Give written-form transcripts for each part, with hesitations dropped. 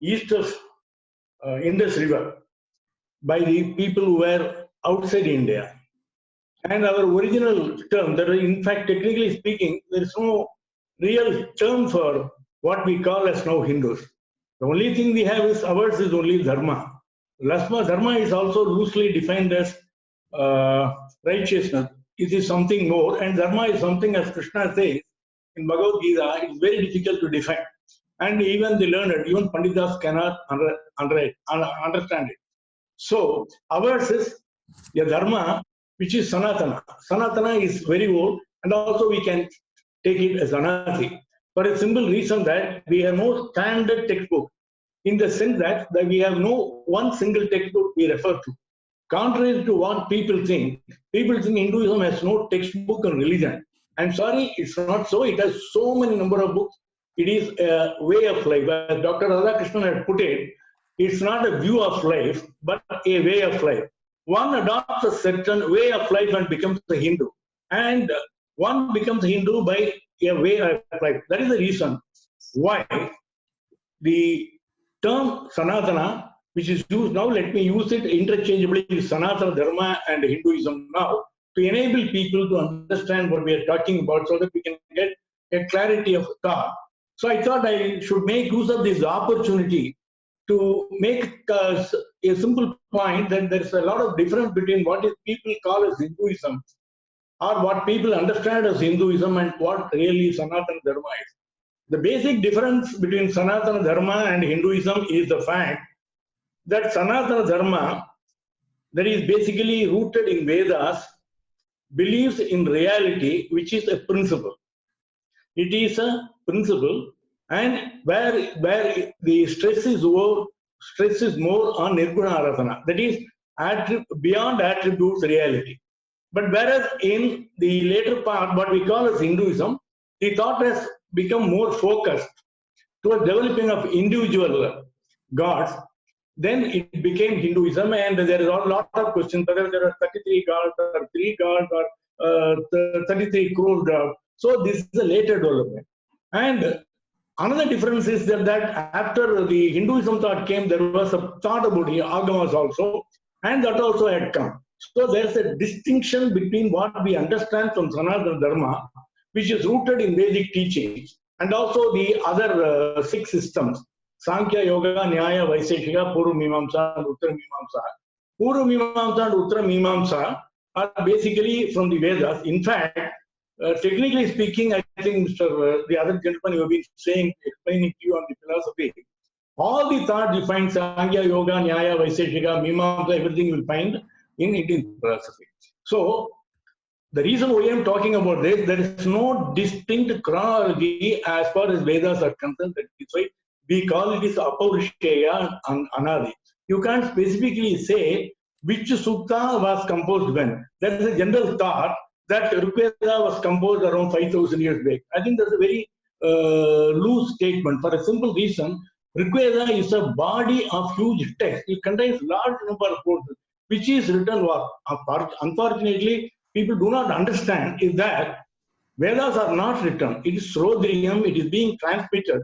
east of Indus River by the people who were outside India. And our original term, that in fact, technically speaking, there is no real term for what we call as now Hindus. The only thing we have is ours is only Dharma. Dharma is also loosely defined as righteousness. It is something more, and Dharma is something, as Krishna says in Bhagavad Gita, it's very difficult to define. And even the learned, even Panditas cannot understand it. So ours is a Dharma which is Sanatana. Sanatana is very old, and also we can take it as Anati, for a simple reason that we have no standard textbook, in the sense that we have no one single textbook we refer to. Contrary to what people think Hinduism has no textbook on religion. I'm sorry, it's not so. It has so many number of books. It is a way of life. As Dr. Radhakrishnan had put it, it's not a view of life, but a way of life. One adopts a certain way of life and becomes a Hindu. And one becomes a Hindu by a way of life. That is the reason why the term Sanatana, which is used now, let me use it interchangeably with Sanatana Dharma and Hinduism now, to enable people to understand what we are talking about so that we can get a clarity of thought. So I thought I should make use of this opportunity to make a simple point that there is a lot of difference between what people call as Hinduism, or what people understand as Hinduism, and what really Sanatana Dharma is. The basic difference between Sanatana Dharma and Hinduism is the fact that Sanatana Dharma, that is basically rooted in Vedas, believes in reality, which is a principle. It is a principle, and where the stress is more on Nirguna Aratana, that is beyond attributes reality. But whereas in the later part, what we call as Hinduism, the thought has become more focused towards developing of individual gods. Then it became Hinduism, and there is a lot of questions whether there are 33 gods or 3 gods or 33 crore gods. So this is a later development. And another difference is that after the Hinduism thought came, there was a thought about Agamas also, and that also had come. So there's a distinction between what we understand from Sanatana Dharma, which is rooted in Vedic teachings, and also the other 6 systems: Sankhya, Yoga, Nyaya, Vaiseshika, Purva Mimamsa, and Uttara Mimamsa. Purva Mimamsa and Uttara Mimamsa are basically from the Vedas. In fact, technically speaking, I think the other gentleman you have been explaining to you on the philosophy, all the thought you find Sankhya, Yoga, Nyaya, Vaiseshika, Mimamsa, everything you will find in Indian philosophy. So the reason why I am talking about this, there is no distinct chronology as far as Vedas are concerned. That is why we call it as Apaurusheya and Anadi. You can't specifically say which sutta was composed when. There is a general thought that Rigveda was composed around 5,000 years back. I think that's a very loose statement, for a simple reason. Rigveda is a body of huge text. It contains large number of portions, which is written. Unfortunately, people do not understand is that Vedas are not written. It is Srodriyam. It is being transmitted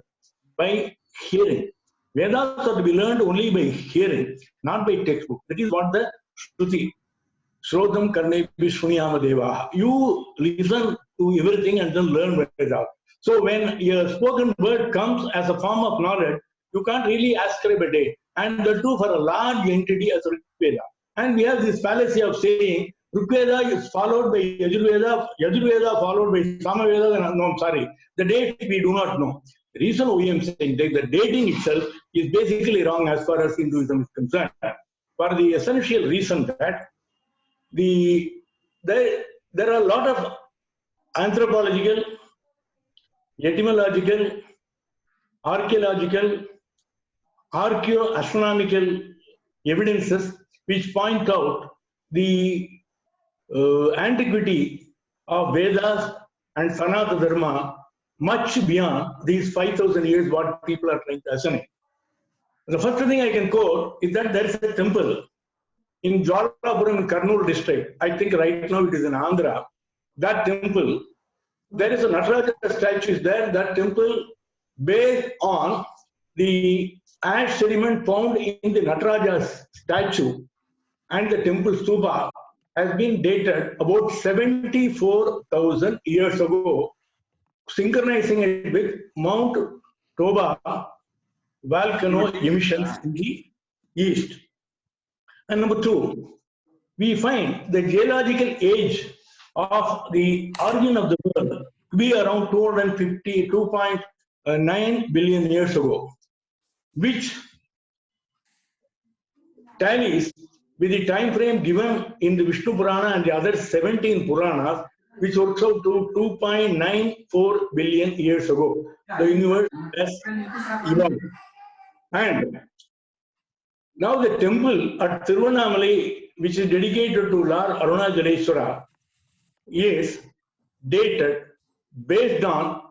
by hearing. Vedas are to be learned only by hearing, not by textbook. That is what the Shruti. Shrodham Karne Vishwanyama Deva. You listen to everything and then learn Vedas. So when your spoken word comes as a form of knowledge, you can't really ascribe a date. And the two for a large entity as Rigveda. And we have this fallacy of saying Rigveda is followed by Yajurveda, Yajurveda followed by Samaveda, and no, I'm sorry, the date we do not know. The reason why I am saying that the dating itself is basically wrong as far as Hinduism is concerned, for the essential reason that there are a lot of anthropological, etymological, archaeological, archaeo-astronomical evidences which point out the antiquity of Vedas and Sanatana Dharma much beyond these 5,000 years what people are trying to assimilate. The first thing I can quote is that there is a temple in Jwalapuram in Kurnool district. I think right now it is in Andhra. That temple, there is a Nataraja statue is there. That temple based on the ash sediment found in the Nataraja's statue and the temple stupa has been dated about 74,000 years ago, synchronizing it with Mount Toba volcano emissions in the east. And number two, we find the geological age of the origin of the world to be around 252.9 billion years ago, which tallies with the time frame given in the Vishnu Purana and the other 17 Puranas, which works out to 2.94 billion years ago. The universe has evolved. And now the temple at Tiruvannamalai, which is dedicated to Lord Arunachalaswara, is dated based on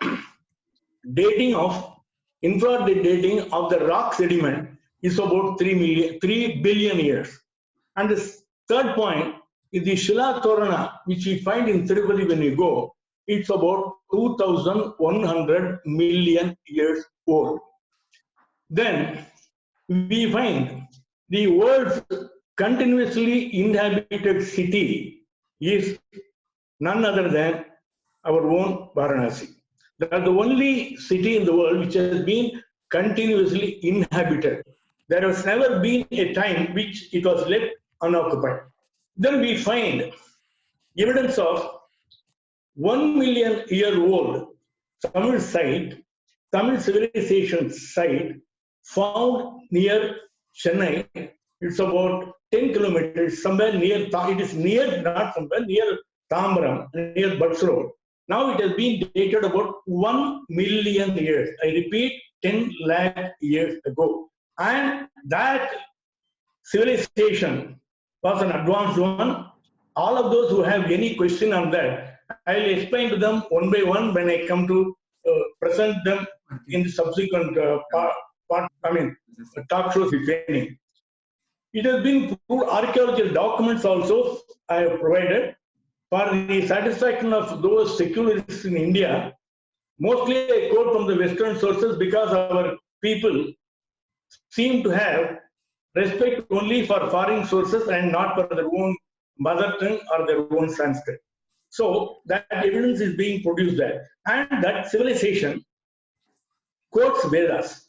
dating of infrared dating of the rock sediment is about 3 billion years. And the third point is the Shila Torana, which we find in Tirupati when you go. It's about 2,100 million years old. Then we find the world's continuously inhabited city is none other than our own Varanasi. That's the only city in the world which has been continuously inhabited. There has never been a time which it was left unoccupied. Then we find evidence of 1 million year old Tamil site, Tamil civilization site found near Chennai. It's about 10 kilometers, somewhere near, it is near, not somewhere, near Tambaram, near Buds Road. Now it has been dated about 1 million years. I repeat, 10 lakh years ago. And that civilization was an advanced one. All of those who have any question on that, I will explain to them one by one when I come to present them in the subsequent talk shows, if any. It has been through archaeological documents also I have provided for the satisfaction of those secularists in India. Mostly I quote from the Western sources because our people seem to have respect only for foreign sources and not for their own mother tongue or their own Sanskrit. So that evidence is being produced there. And that civilization quotes Vedas.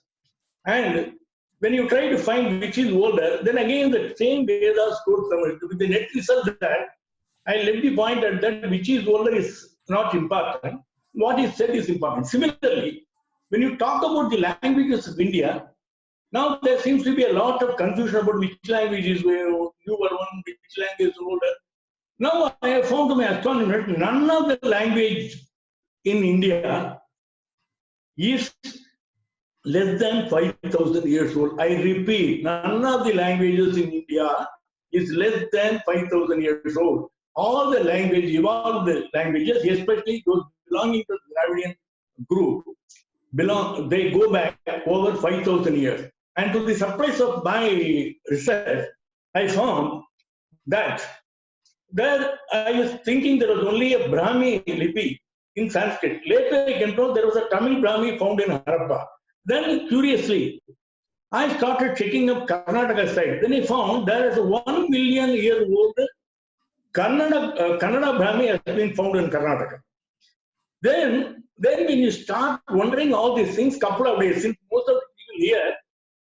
And when you try to find which is older, then again the same Vedas quotes them. With the net result that I let me point at that which is older is not important. What is said is important. Similarly, when you talk about the languages of India, now there seems to be a lot of confusion about which language is newer one, which language is older. Now I have found to my astonishment, none of the language in India is less than 5,000 years old. I repeat, none of the languages in India is less than 5,000 years old. All the languages, evolved languages, especially those belonging to the Dravidian group, they go back over 5,000 years. And to the surprise of my research, I found that there I was thinking there was only a Brahmi lipi in Sanskrit. Later I came to know there was a Tamil Brahmi found in Harappa. Then curiously, I started checking up Karnataka side. Then I found there is a 1 million year old Kannada Brahmi has been found in Karnataka. Then when you start wondering all these things, couple of days, since most of the people here,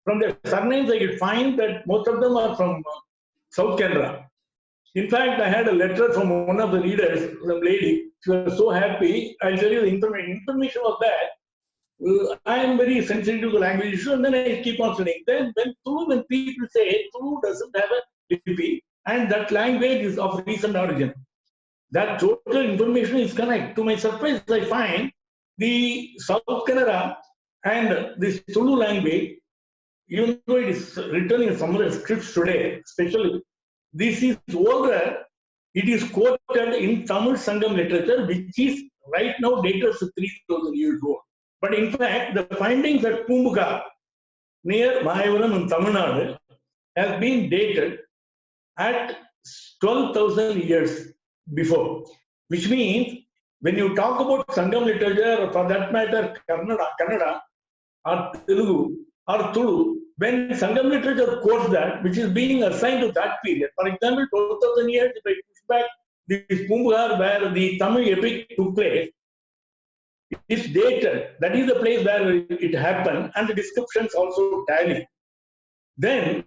from their surnames, I could find that most of them are from South Canada. In fact, I had a letter from one of the leaders, some lady. She was so happy. I'll tell you the information was that I am very sensitive to language issue, and then I keep on studying. Then when people say Tulu doesn't have a lipi, and that language is of recent origin, that total information is correct. To my surprise, I find the South Canada and this Tulu language, even though it is written in some of the scripts today, especially, this is older. It is quoted in Tamil Sangam literature, which is right now dated to 3,000 years old. But in fact, the findings at Pumbuka, near Mahavaram in Tamil Nadu, have been dated at 12,000 years before. Which means, when you talk about Sangam literature, or for that matter, Kannada, or Telugu, or Tulu, when Sangam literature quotes that, which is being assigned to that period, for example, 2000 years, if I push back this Pumbgar where the Tamil epic took place, is dated. That is the place where it happened, and the descriptions also tally. Then,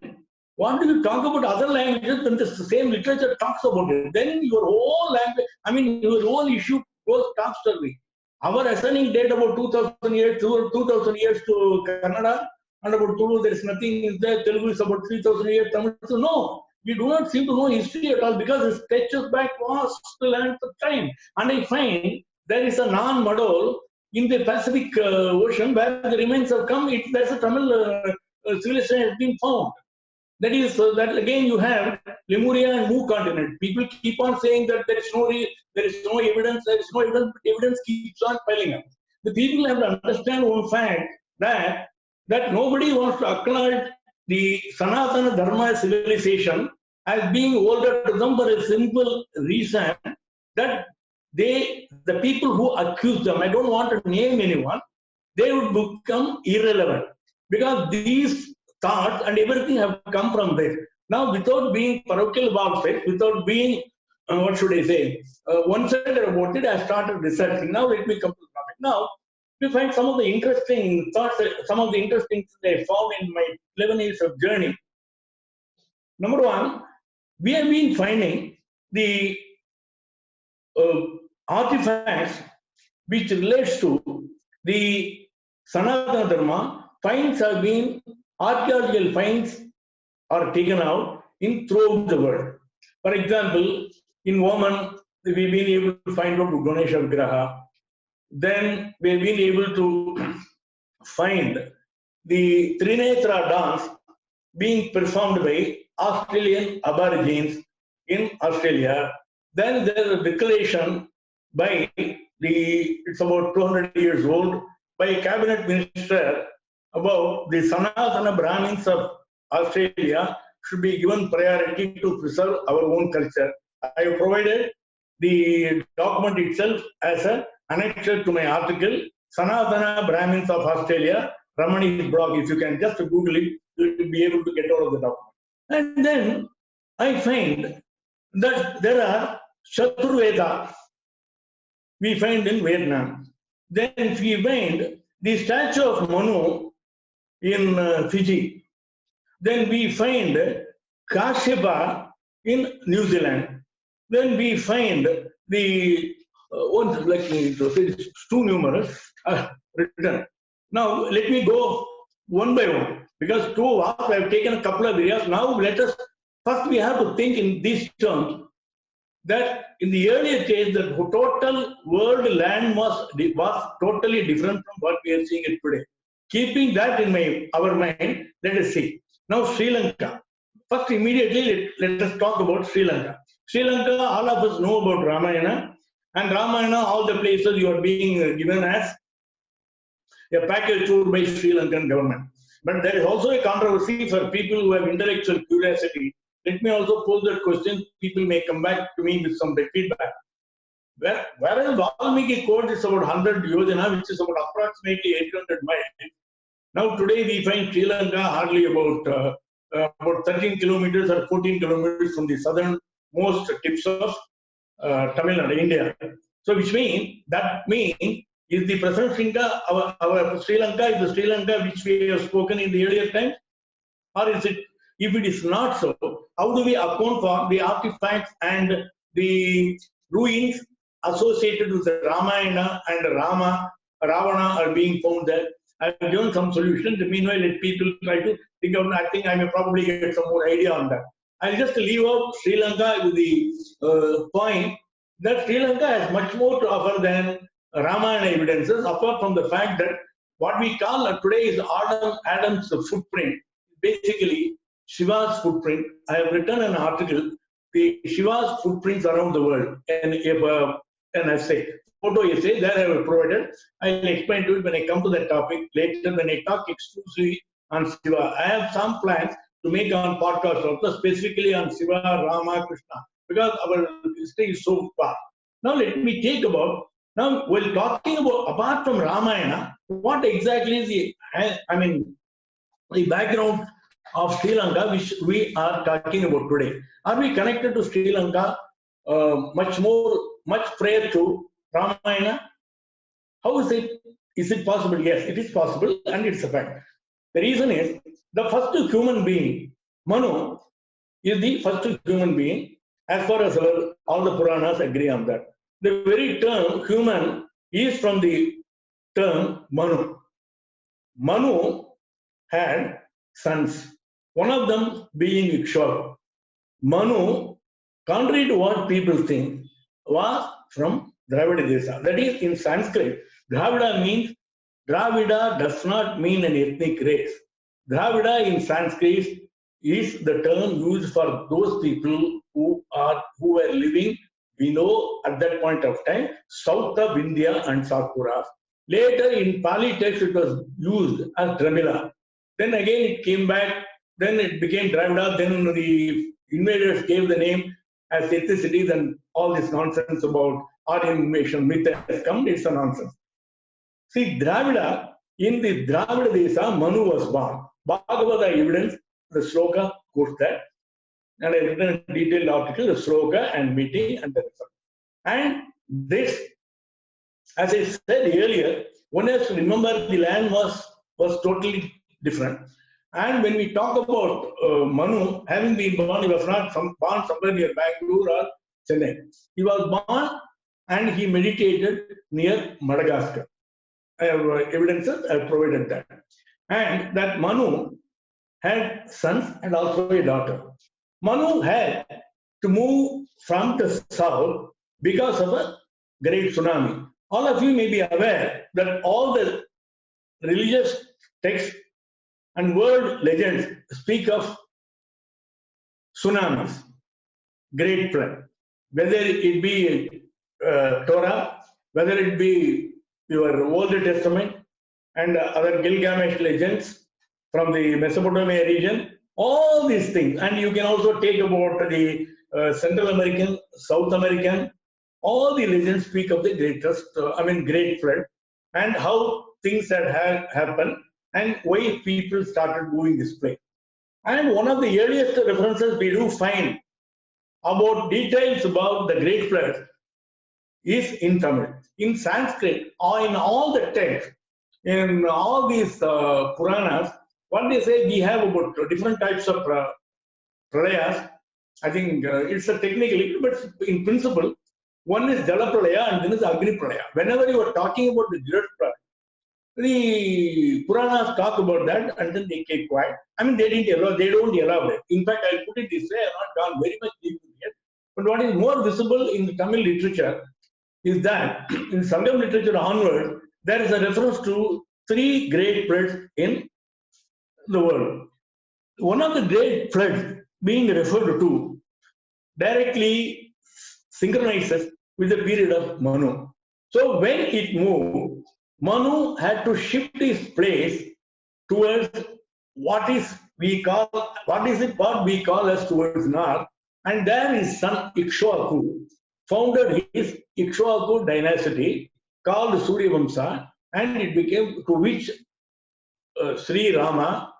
what do you talk about other languages when the same literature talks about it? Then your whole language, I mean, your whole issue goes topsy. Our assigning date about 2000 years, 2000 years to Kannada, and about Tulu, there is nothing there. Telugu is about 3000 years. Tamil, so no, we do not seem to know history at all because it stretches back vast lengths of time. And I find there is a non-model in the Pacific Ocean where the remains have come. There's a Tamil civilization has been found. That is, that again you have Lemuria and Mu continent. People keep on saying that there is no evidence, there is no evidence, but evidence keeps on piling up. The people have to understand one fact that nobody wants to acknowledge the Sanatana Dharma civilization as being older to them for a simple reason that the people who accuse them, I don't want to name anyone, they would become irrelevant because these thoughts and everything have come from there. Now, without being parochial about it, without being, what should I say, one-sided about it, I started researching. Now, let me come to the topic. Now, we find some of the interesting thoughts, some of the interesting things I found in my 11 years of journey. Number one, we have been finding the artifacts which relates to the Sanatana Dharma. Finds have been, archaeological finds are taken out in throughout the world. For example, in Oman, we've been able to find out Ganesha Vigraha. Then we've been able to find the Trinetra dance being performed by Australian Aborigines in Australia. Then there's a declaration by it's about 200 years old, by a cabinet minister about the Sanatana Brahmins of Australia should be given priority to preserve our own culture. I have provided the document itself as an annexure to my article, Sanatana Brahmins of Australia, Ramani's blog. If you can just Google it, you will be able to get out of the document. And then I find that there are Chaturvedas we find in Vietnam. Then we find the statue of Manu in Fiji. Then we find Kashyapa in New Zealand. Then we find the it's too numerous written. Now let me go one by one because too vast. I have taken a couple of areas. Now let us first we have to think in these terms that in the earlier stage the total world land was totally different from what we are seeing it today. Keeping that in our mind, let us see. Now Sri Lanka. First immediately let us talk about Sri Lanka. Sri Lanka, all of us know about Ramayana, and Ramayana, all the places you are being given as a package tour by Sri Lankan government. But there is also a controversy for people who have intellectual curiosity. Let me also pose that question. People may come back to me with some feedback. Whereas Valmiki code is about 100 yojana, which is about approximately 800 miles. Now today we find Sri Lanka hardly about 13 kilometers or 14 kilometers from the southernmost tips of Tamil Nadu, India. So which means, is the present Sri Lanka, our Sri Lanka is the Sri Lanka which we have spoken in the earlier times? Or is it, if it is not so, how do we account for the artifacts and the ruins associated with the Ramayana and Ravana are being found there? I have given some solutions. Meanwhile, let people try to think of. I think I may probably get some more idea on that. I'll just leave out Sri Lanka with the point that Sri Lanka has much more to offer than Ramayana evidences, apart from the fact that what we call today is Adam's footprint, basically Shiva's footprint. I have written an article, the Shiva's footprints around the world, and an essay, photo essay that I have provided. I'll explain to it when I come to that topic later when I talk exclusively on Shiva. I have some plans to make on podcast also, specifically on Shiva, Rama, Krishna, because our history is so far. Now let me take about, now while talking about, apart from Ramayana, what exactly is the background of Sri Lanka, which we are talking about today. Are we connected to Sri Lanka much prior to Ramayana? How is it? Is it possible? Yes, it is possible, and it's a fact. The reason is the first human being, Manu, is the first human being, as far as all the Puranas agree on that. The very term human is from the term Manu. Manu had sons, one of them being Ikshvaku. Manu, contrary to what people think, was from Dravida Desa. That is, in Sanskrit, Dravida does not mean an ethnic race. Dravida in Sanskrit is the term used for those people who were living, we know at that point of time, south of India and Satpura. Later in Pali text it was used as Dramila. Then again it came back, then it became Dravida, then the invaders gave the name as ethnicities, and all this nonsense about Aryan invasion myth has come, it's a nonsense. See, Dravida, in the Dravida Desa, Manu was born. Bhagavata evidence, the sloka quotes that, and I have written a detailed article, the sloka and meeting and the result. And this, as I said earlier, one has to remember the land was totally different. And when we talk about Manu having been born, he was not born somewhere near Bangalore or Chennai. He was born and he meditated near Madagascar. I have evidences, I have provided that. And that Manu had sons and also a daughter. Manu had to move from the south because of a great tsunami. All of you may be aware that all the religious texts and world legends speak of tsunamis, great flood. Whether it be Torah, whether it be your Old Testament and other Gilgamesh legends from the Mesopotamia region, all these things. And you can also take about the Central American, South American, all the legends speak of the great flood and how things had happened and why people started moving this place. And one of the earliest references we do find about details about the great flood is in Tamil. In Sanskrit, or in all the texts, in all these Puranas, what they say, we have about different types of pralayas. I think it's a technical, but in principle, one is Jala Pralaya and then is Agni Pralaya. Whenever you are talking about the Jala Pralaya, the Puranas talk about that and then they keep quiet. I mean, they don't elaborate. In fact, I'll put it this way, I have not gone very much deep in it. But what is more visible in the Tamil literature is that in Sangam literature onward, there is a reference to 3 great floods in the world. One of the great floods being referred to directly synchronizes with the period of Manu. So when it moved, Manu had to shift his place towards what we call as towards north, and there his son Ikshvaku founded his Ikshvaku dynasty called Surya Vamsa, and it became to which Sri Rama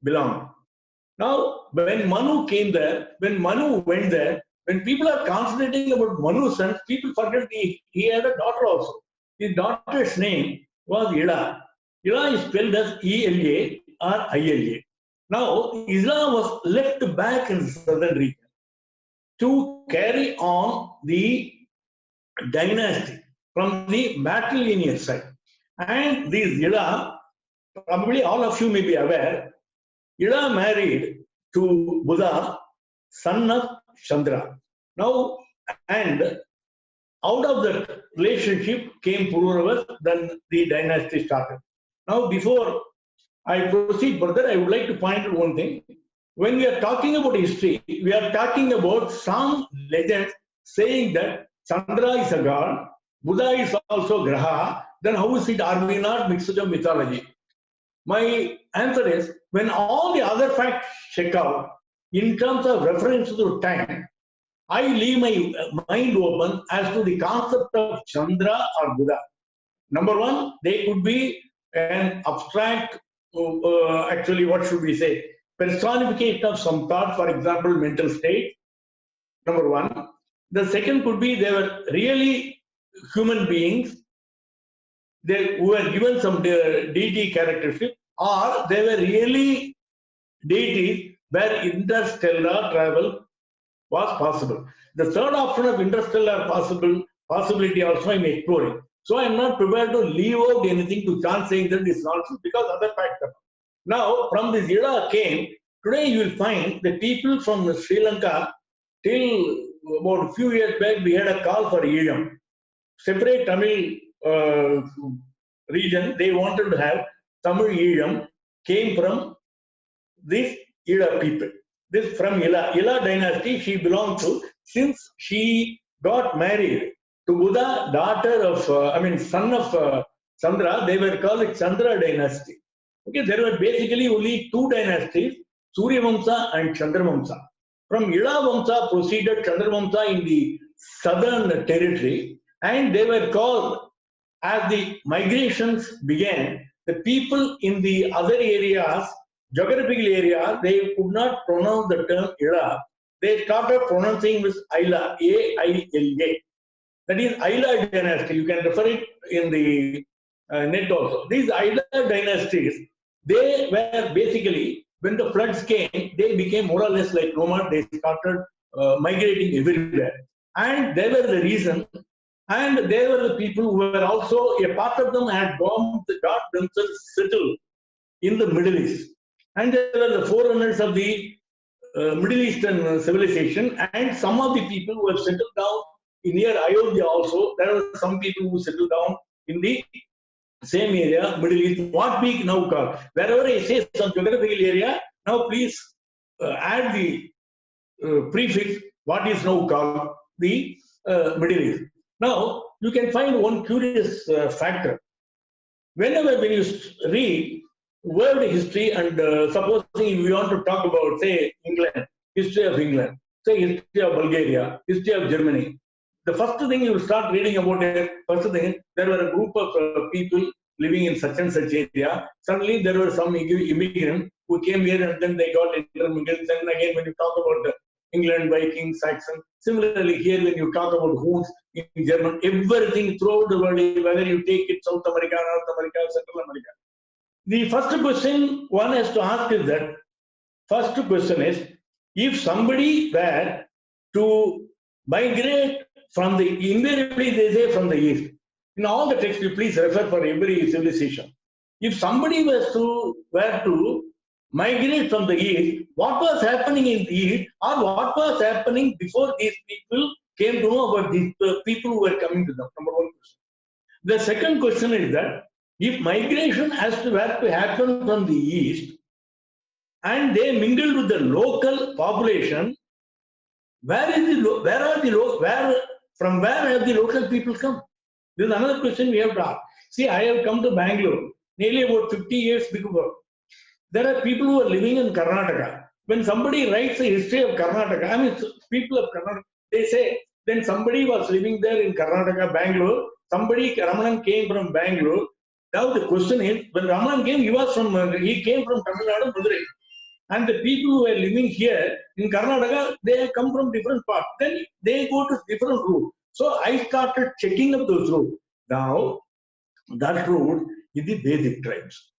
belonged. Now, when Manu came there, when Manu went there, when people are concentrating about Manu's sons, people forget he had a daughter also. His daughter's name was Ila. Ila is spelled as E-L-A or I-L-A. Now, Ila was left back in the southern region to carry on the dynasty from the matrilineal side. And this Ila, probably all of you may be aware, Ila married to Buddha, son of Chandra. Now, and out of that relationship came Pururavas, then the dynasty started. Now, before I proceed further, I would like to point out one thing. When we are talking about history, we are talking about some legends saying that Chandra is a god, Buddha is also Graha, then how is it, are we not mixed up mythology? My answer is, when all the other facts check out, in terms of reference to time, I leave my mind open as to the concept of Chandra or Buddha. Number one, they could be an abstract actually, what should we say? Personification of some thought, for example, mental state, number one. The second could be they were really human beings, they were given some deity characteristic, or they were really deities where interstellar travel was possible. The third option of interstellar possibility also I'm exploring. So I'm not prepared to leave out anything to chance saying that it's nonsense because other factors. Now, from this era came, today you will find the people from Sri Lanka, till about a few years back, we had a call for Elam. Separate Tamil region, they wanted to have Tamil Elam, came from this Ila people. This from Ila dynasty she belonged to. Since she got married to Buddha, daughter of, son of Chandra, they were called the Chandra dynasty. Okay, there were basically only two dynasties, Surya Vamsa and Chandra Vamsa. From Ila Vamsa proceeded Chandra Vamsa in the southern territory, and they were called, as the migrations began, the people in the other areas, geographical areas, they could not pronounce the term Ila. They started pronouncing this Aila, A-I-L-A. That is Aila dynasty. You can refer it in the net also. These Aila dynasties, they were basically, when the floods came, they became more or less like nomads. They started migrating everywhere. And they were the reason, and they were the people who were also, a part of them had got themselves settled in the Middle East. And they were the forerunners of the Middle Eastern civilization, and some of the people who have settled down in near Ayodhya also. There are some people who settled down in the same area, Middle East, what we now call. Wherever I say some geographical area, now please add the prefix, what is now called the Middle East. Now, you can find one curious factor. When you read world history, and supposing we want to talk about, say, England, history of England, say history of Bulgaria, history of Germany, the first thing you start reading about it, first thing, there were a group of people living in such and such area. Suddenly there were some immigrants who came here and then they got intermingled. Then again, when you talk about England, Vikings, Saxon, similarly here when you talk about Huns in German, everything throughout the world, whether you take it South America, North America, Central America. The first question one has to ask is that, first question is, if somebody were to migrate from the, invariably they say from the east. In all the texts, you please refer for every civilization. If somebody were to migrate from the east, what was happening in the east, or what was happening before these people came to know about these people who were coming to them? Number one question. The second question is that, if migration has to happen from the east, and they mingled with the local population, from where have the local people come? This is another question we have to ask. See, I have come to Bangalore nearly about 50 years before. There are people who are living in Karnataka. When somebody writes a history of Karnataka, people of Karnataka, they say, then somebody was living there in Karnataka, Bangalore. Ramanan came from Bangalore. Now the question is, when Ramanan came, he came from Tamil Nadu, Madurai. And the people who are living here in Karnataka, they come from different parts. Then they go to different route. So I started checking up those routes. Now, that route is the Vedic tribes.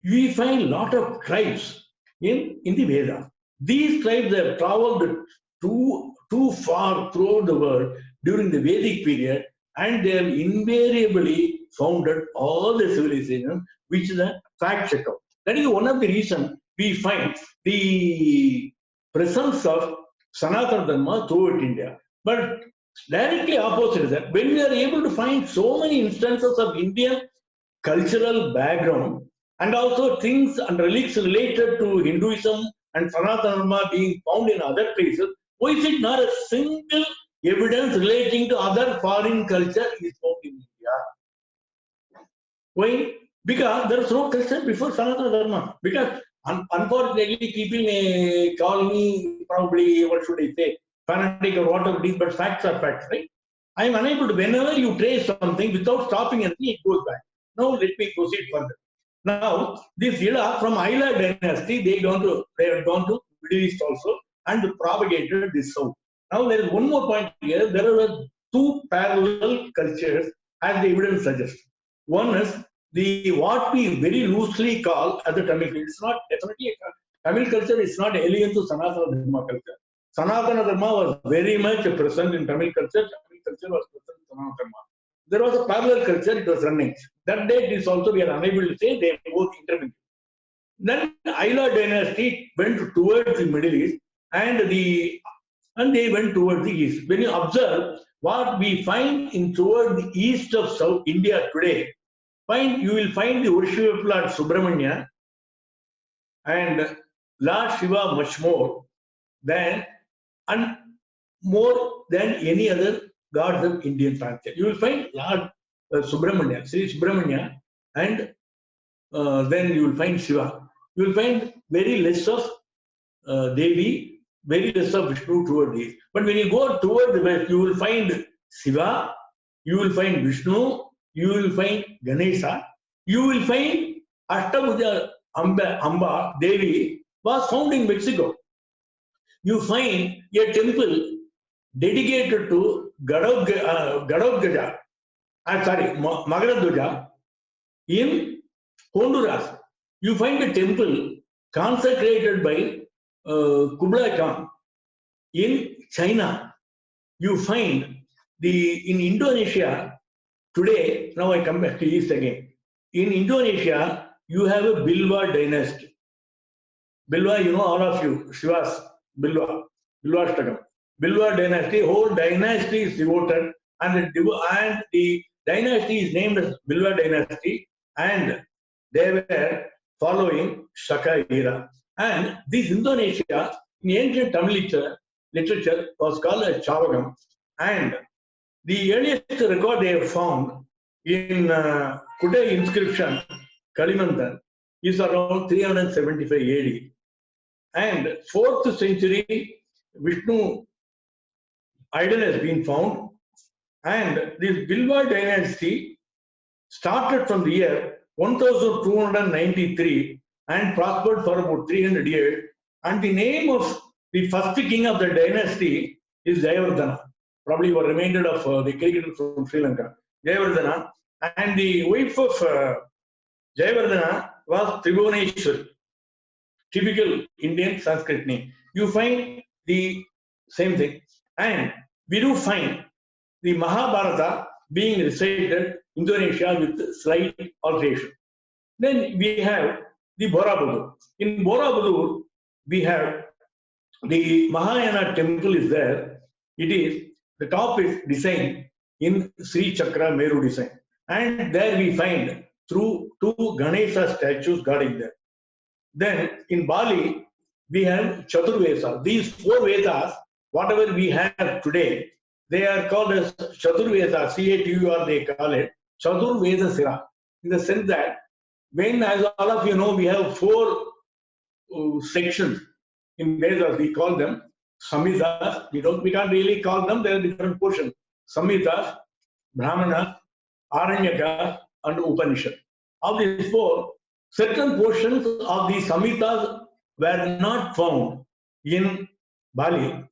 We find a lot of tribes in the Vedas. These tribes have traveled too far throughout the world during the Vedic period, and they have invariably founded all the civilizations, which is a fact checkup. That is one of the reasons we find the presence of Sanatana Dharma throughout India. But directly opposite is that, when we are able to find so many instances of Indian cultural background, and also things and relics related to Hinduism and Sanatana Dharma being found in other places, why is it not a single evidence relating to other foreign culture is found in India? Why? Because there is no culture before Sanatana Dharma. Because unfortunately, people may call me probably, what should I say, fanatic or whatever it is, but facts are facts, right? I am unable to, whenever you trace something without stopping anything, it goes back. Now let me proceed further. Now, this Ila from Ayla dynasty, they have gone to Middle East also and propagated this south. Now, there is one more point here. There are two parallel cultures, as the evidence suggests. One is the what we very loosely call as a Tamil culture. It's not definitely a Tamil culture. It's not alien to Sanatana Dharma culture. Sanatana Dharma was very much present in Tamil culture. Tamil culture was present in Sanatana Dharma. There was a parallel culture, it was running. That date is also, we are unable to say, they both intervened. Then Ayla dynasty went towards the Middle East and they went towards the east. When you observe what we find in toward the east of South India today, you will find the worship of Lord Subramanya and Lord Shiva much more than any other gods of Indian faith. You will find Lord Subramanya, Sri Subramanya, and then you will find Shiva. You will find very less of Devi, very less of Vishnu toward these. But when you go toward the west, you will find Shiva, you will find Vishnu, you will find Ganesha, you will find Ashtabhuja Amba Devi was found in Mexico. You find a temple dedicated to Gadoggaja, Magaradhaja in Honduras. You find a temple consecrated by Kublai Khan in China. You find in Indonesia today. Now I come back to East again. In Indonesia, you have a Bilwa dynasty. Bilwa, you know, all of you, Shiva's Bilwa Ashtakam. Bilwa dynasty, whole dynasty is devoted, and the dynasty is named as Bilwa dynasty, and they were following Shaka era. And this Indonesia, in ancient Tamil literature, was called a Chavagam. And the earliest record they have found in Kutai inscription, Kalimantan, is around 375 AD. And 4th century Vishnu idol has been found. And this Bilwa dynasty started from the year 1293 and prospered for about 300 years. And the name of the first king of the dynasty is Jayavardhana. Probably you are reminded of the cricketer from Sri Lanka, Jayavardhana. And the wife of Jayavardhana was Tribhuvaneshwari, typical Indian Sanskrit name. You find the same thing. And we do find the Mahabharata being recited in Indonesia with slight alteration. Then we have the Borobudur. In Borobudur, we have the Mahayana temple is there. The top is designed in Sri Chakra Meru design. And there we find two Ganesha statues guarding there. Then in Bali, we have Chaturveda. These 4 Vedas, whatever we have today, they are called as Chaturveda, CATUR they call it, Chaturveda Sira, in the sense that when, as all of you know, we have 4 sections in Vedas, we call them Samhitas. We can't really call them, they are different portions. Samhitas, Brahmanas, Aranyaka, and Upanishad. Of these 4, certain portions of the Samhitas were not found in Bali,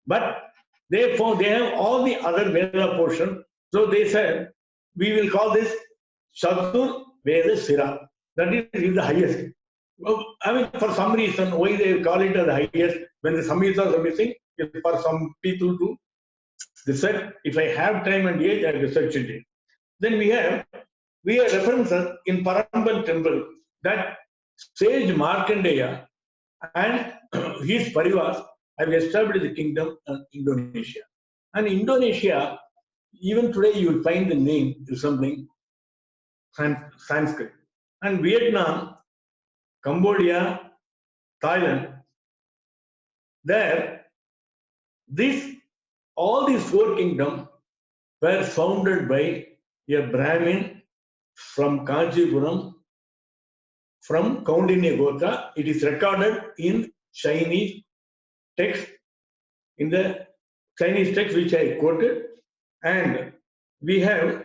but they have all the other Veda portions. So they said, we will call this Chatur Veda Sira. That is the highest. I mean, for some reason, why they call it as the highest when the Samhitas are missing is for some people to decide. If I have time and age, I research it. Then we have references in Paramban temple that sage Markandeya and his parivars have established the kingdom of Indonesia. And Indonesia, even today, you will find the name resembling Sanskrit. And Vietnam, Cambodia, Thailand, there, all these 4 kingdoms were founded by a Brahmin from Kanchipuram, from Kaundinya Gotra. It is recorded in Chinese text, in the Chinese text which I quoted. And we have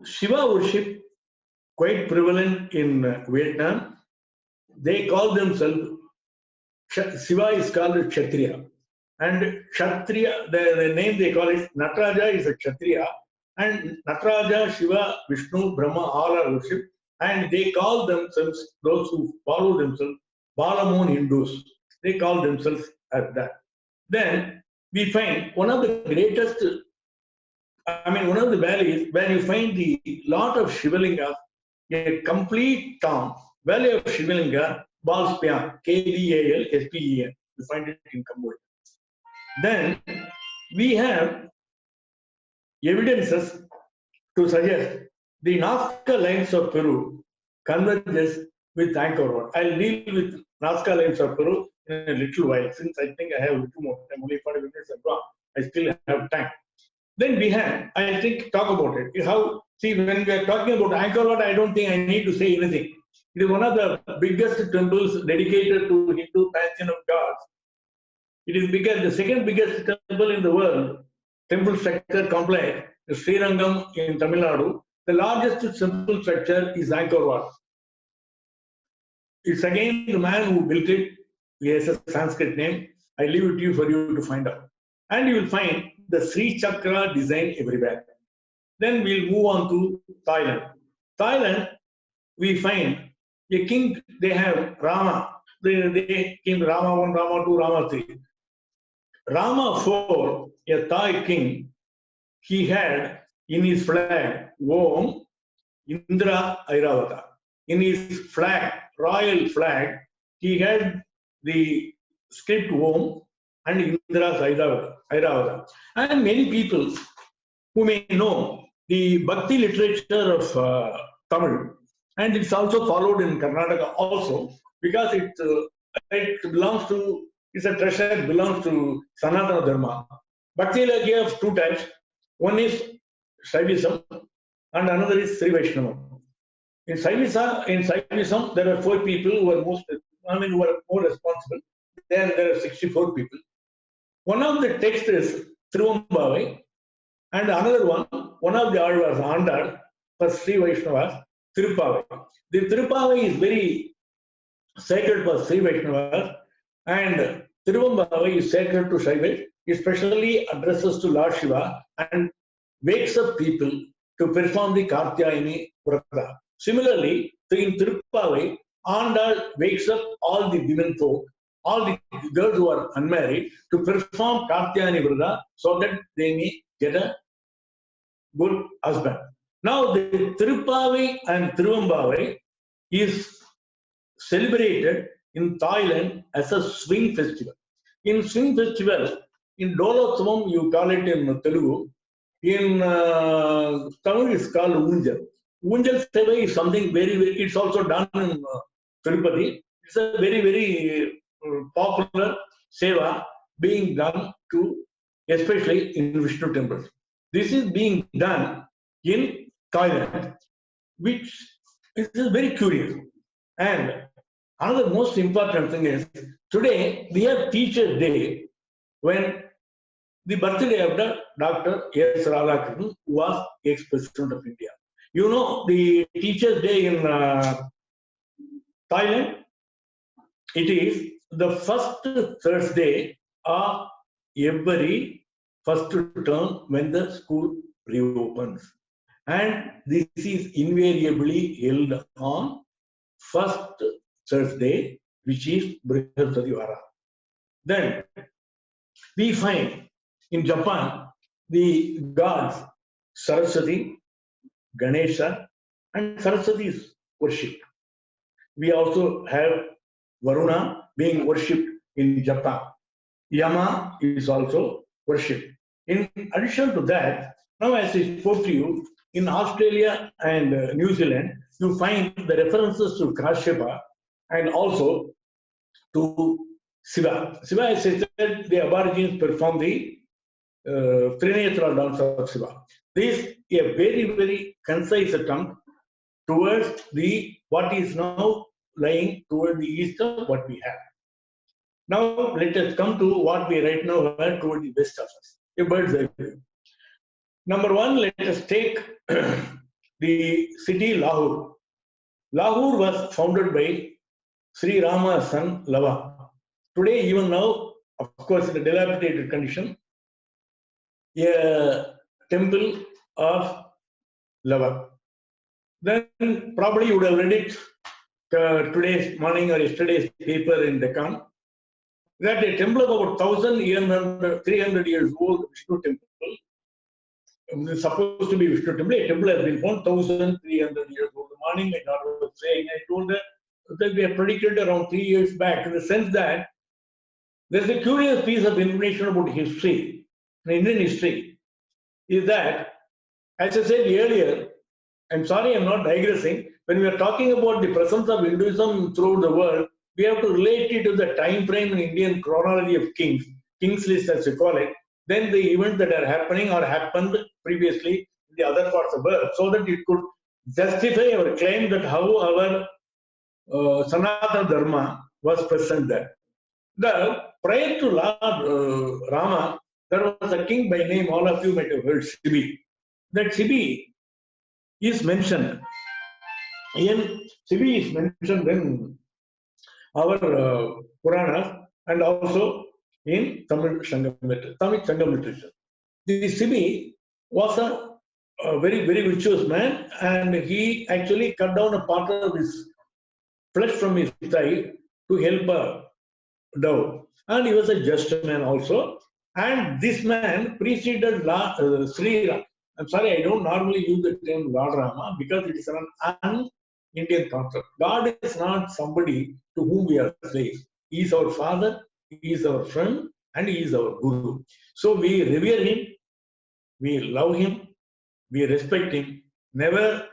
Shiva worship quite prevalent in Vietnam. They call themselves, Shiva is called Kshatriya. And Kshatriya, the name they call it, Nataraja is a Kshatriya. And Nataraja, Shiva, Vishnu, Brahma, all are worshipped. And they call themselves, those who follow themselves, Balamon Hindus. They call themselves as that. Then we find one of the greatest, one of the valleys where you find the lot of Shivalinga, a complete town, valley of Shivalinga, Balspian, Kvalspen. You find it in Cambodia. Then we have evidences to suggest the Nazca lines of Peru converges with Angkor Wat. I'll deal with Nazca lines of Peru in a little while, since I think I have a little more time, only 40 minutes have gone. I still have time. Then we have, I think, talk about it. How, see, when we are talking about Angkor Wat, I don't think I need to say anything. It is one of the biggest temples dedicated to Hindu pantheon of gods. It is bigger, the second biggest temple in the world, temple structure complex, is Sri Rangam in Tamil Nadu. The largest temple structure is Angkor Wat. It's again the man who built it. He has a Sanskrit name. I leave it to you for you to find out. And you will find the Sri Chakra design everywhere. Then we'll move on to Thailand. Thailand, we find a king, they have Rama. They King Rama 1, Rama 2, Rama 3. Rama 4, a Thai king, he had in his flag Om Indra Airavata. In his flag, royal flag, he had the script Om and Indra's Airavata. And many people who may know the Bhakti literature of Tamil, and it's also followed in Karnataka also, because it belongs to, it's a treasure, it belongs to Sanatana Dharma. Bhakti gave two types. One is Shaivism and another is Sri Vaishnava. In Shaivism, there are 4 people who are who are more responsible. There are 64 people. One of the texts is Thiruvambavai, and another one of the Alvars, Andar, for Sri Vaishnavas, Tirupavai. The Tirupavai is very sacred for Sri Vaishnavas, and Thiruvambavai is sacred to Shaivis, especially addresses to Lord Shiva and wakes up people to perform the Kartyayani Vrata. Similarly, in Tirupavai, Andal wakes up all the women folk, all the girls who are unmarried, to perform Kartyayani Vrata so that they may get a good husband. Now, the Tirupavai and Thiruvambavai is celebrated in Thailand as a swing festival. In swing festival, in Dolotsavam, you call it in Telugu. In Tamil, it's called Unjal. Unjal Seva is something very, it's also done in Tirupati. It's a very, very popular Seva being done to, especially in Vishnu temples. This is being done in Thailand, which is very curious. And another most important thing is, today we have Teachers' Day, when the birthday of Dr. S. Radhakrishnan, who was ex-president of India. You know, the Teachers' Day in Thailand, it is the first Thursday of every first term when the school reopens. And this is invariably held on first Thursday, which is Brihaspatiwara. Then we find in Japan the gods Saraswati, Ganesha, and Saraswati is worshipped. We also have Varuna being worshipped in Japan. Yama is also worshipped. In addition to that, now as I spoke to you, in Australia and New Zealand, you find the references to Kashyapa and also to Shiva. Shiva, as I said, the Aborigines perform the Trinetra dance of Shiva. This is a very, very concise attempt towards what is now lying toward the east of what we have. Now let us come to what we right now have toward the west of us, a bird's eye view. Number one, let us take the city Lahore. Lahore was founded by Sri Rama's son Lava. Today, even now, of course, in a dilapidated condition, a temple of Lava. Then probably you would have read it today's morning or yesterday's paper in Deccan, that a temple of about 1,300 years old Vishnu temple, is supposed to be Vishnu temple, a temple has been found 1,300 years old. The morning my daughter was saying, I told her that we have predicted around 3 years back, in the sense that there's a curious piece of information about history, Indian history, is that, as I said earlier, I'm sorry, I'm not digressing. When we are talking about the presence of Hinduism throughout the world, we have to relate it to the time frame in Indian chronology of kings list as we call it, then the events that are happening or happened previously in the other parts of the world, so that it could justify our claim that how our Sanatana Dharma was present there. Prior to Lord Rama, there was a king by name, all of you might have heard, Sibi. That Sibi is mentioned in our Puranas and also in Tamil Sangam literature. The Sibi was a very, very virtuous man, and he actually cut down a part of his flesh from his thigh to help a dove. And he was a just man also. And this man preceded Sri Rama. I'm sorry, I don't normally use the term Lord Rama because it is an Indian concept. God is not somebody to whom we are slaves. He is our father, he is our friend, and he is our guru. So we revere him, we love him, we respect him. Never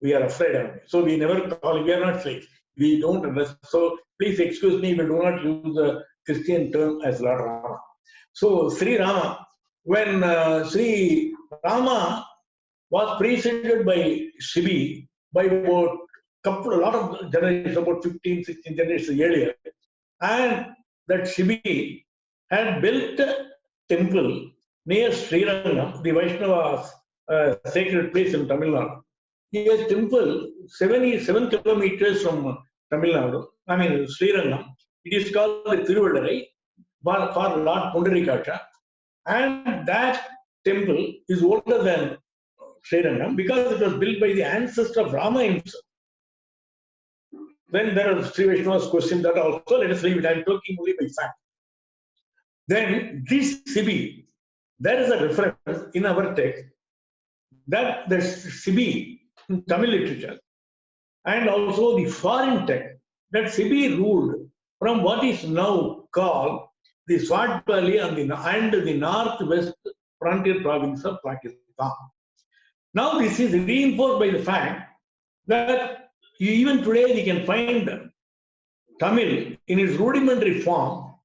we are afraid of him. So we never call him, we are not slaves. We don't understand. So please excuse me, we do not use the Christian term as Lord Rama. So Sri Rama, when Sri Rama was preceded by Shibi by about a lot of generations, about 15, 16 generations earlier, and that Shibi had built a temple near Srirangam, the Vaishnava's sacred place in Tamil Nadu. His temple, 77 kilometers from Tamil Nadu, Srirangam. It is called the Tiruvallarai for Lord Pundarikaksha. And that temple is older than Srirangam because it was built by the ancestor of Rama himself. Then there are Sri Vaishnava's question that also, let us leave it, I am talking only by fact. Then this Sibi, there is a reference in our text that the Sibi in Tamil literature and also the foreign text that Sibi ruled from what is now called the Swat Valley and the northwest frontier province of Pakistan. Now this is reinforced by the fact that even today we can find Tamil in its rudimentary form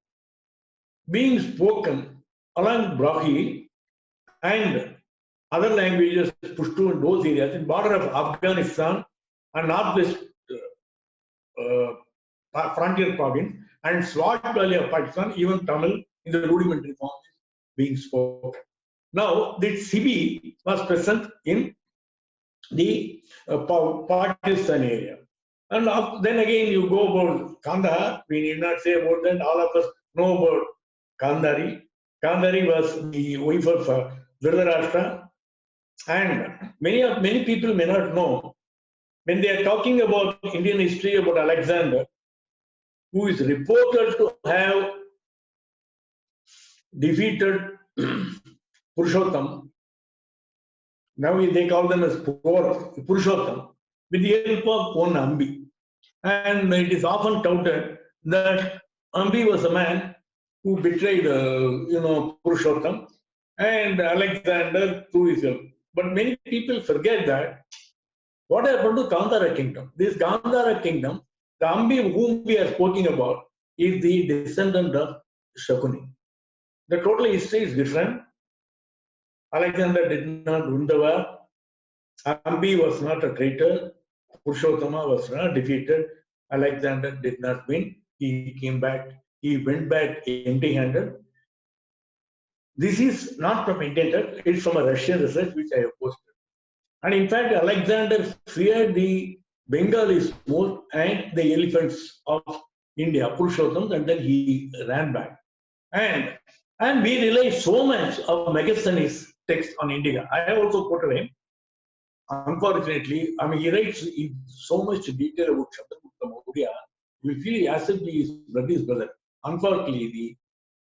being spoken along Brahi and other languages Pushtu in those areas in border of Afghanistan and northwest frontier province and Swat Valley of Pakistan, even Tamil in the rudimentary form is being spoken. Now, this Sibi was present in the Pakistan area. And then again, you go about Kandahar, we need not say about that, all of us know about Kandari. Kandari was the wife of Dhritarashtra. And many people may not know, when they are talking about Indian history, about Alexander, who is reported to have defeated Purushottam. Now they call them as Purushottam, with the help of one Ambi. And it is often touted that Ambi was a man who betrayed, Purushottam, and Alexander through his help. But many people forget that what happened to Gandhara kingdom. This Gandhara kingdom, the Ambi whom we are speaking about, is the descendant of Shakuni. The total history is different. Alexander did not win the war. Ambi was not a traitor. Purushottama was not defeated. Alexander did not win. He came back. He went back empty-handed. This is not from Indian, it's from a Russian research which I have posted. And in fact, Alexander feared the Bengal is more, and the elephants of India, Purushottam, and then he ran back. And we rely so much of Megasthenes text on India. I have also quoted him. Unfortunately, I mean, he writes in so much detail about Chandragupta Maurya, we feel as if he is his brother. Unfortunately, the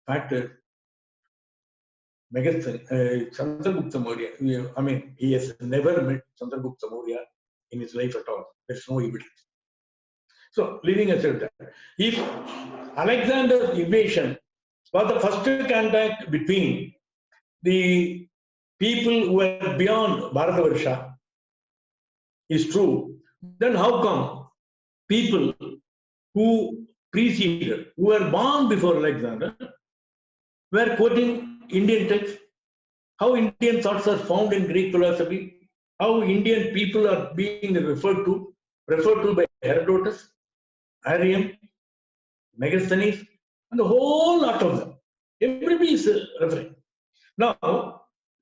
fact that Chandragupta Maurya, I mean, he has never met Chandragupta Maurya in his life at all. There's no evidence. So, leaving aside that, if Alexander's invasion was the first contact between the people who were beyond Bharatavarsha is true, then how come people who preceded, who were born before Alexander, were quoting Indian texts? How Indian thoughts are found in Greek philosophy? How Indian people are being referred to by Herodotus, Arian, Megasthenes, and a whole lot of them. Everybody is referring. Now,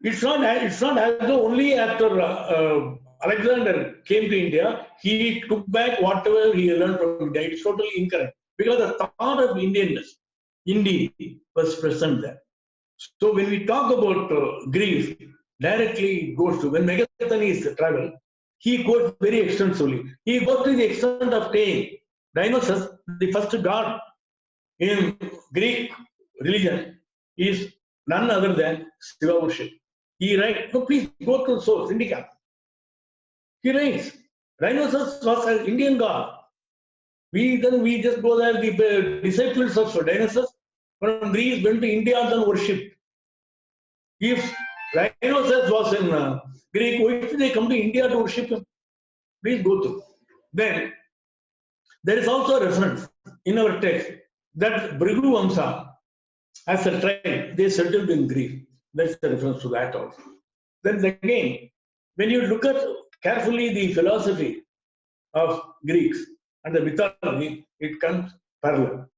it's not as though only after Alexander came to India, he took back whatever he learned from India. It's totally incorrect. Because the thought of Indianness, indeed, was present there. So when we talk about Greece, directly goes to, when Megasthenes traveled, he quotes very extensively. He goes to the extent of saying, Dionysus, the first god in Greek religion, is none other than Shiva worship. He writes, no, please go to the source, Indica. He writes, Dionysus was an Indian god. We just go there, the disciples of Dionysus from Greece went to India and worshipped. If Dionysus was in Greek, why did they come to India to worship him? Please go through. Then, there is also a reference in our text that Bhrigu Vamsa, as a tribe, they settled in Greece. That's the reference to that also. Then again, when you look at carefully the philosophy of Greeks and the mythology, it comes parallel.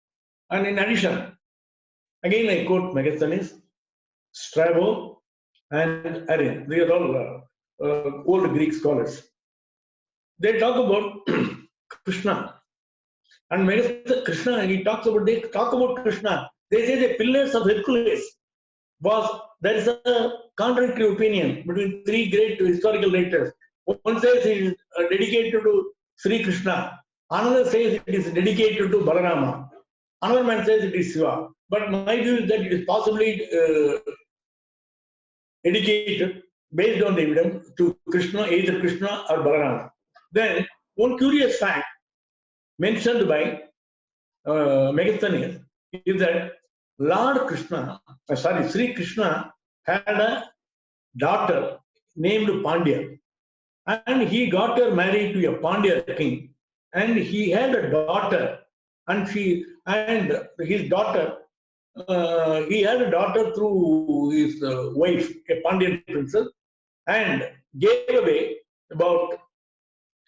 And in addition, again I quote Megasthenes, Strabo, and Arian. They are all old Greek scholars. They talk about Krishna. And Krishna, and they talk about Krishna. They say the pillars of Hercules there is a contradictory opinion between three great historical writers. One says it is dedicated to Sri Krishna. Another says it is dedicated to Balarama. Another man says it is Shiva. But my view is that it is possibly dedicated based on the evidence to Krishna, either Krishna or Balarama. Then one curious fact mentioned by Megasthenes is that Sri Krishna had a daughter named Pandya, and he got her married to a Pandya king, and he had a daughter, and his daughter, he had a daughter through his wife, a Pandyan princess, and gave away about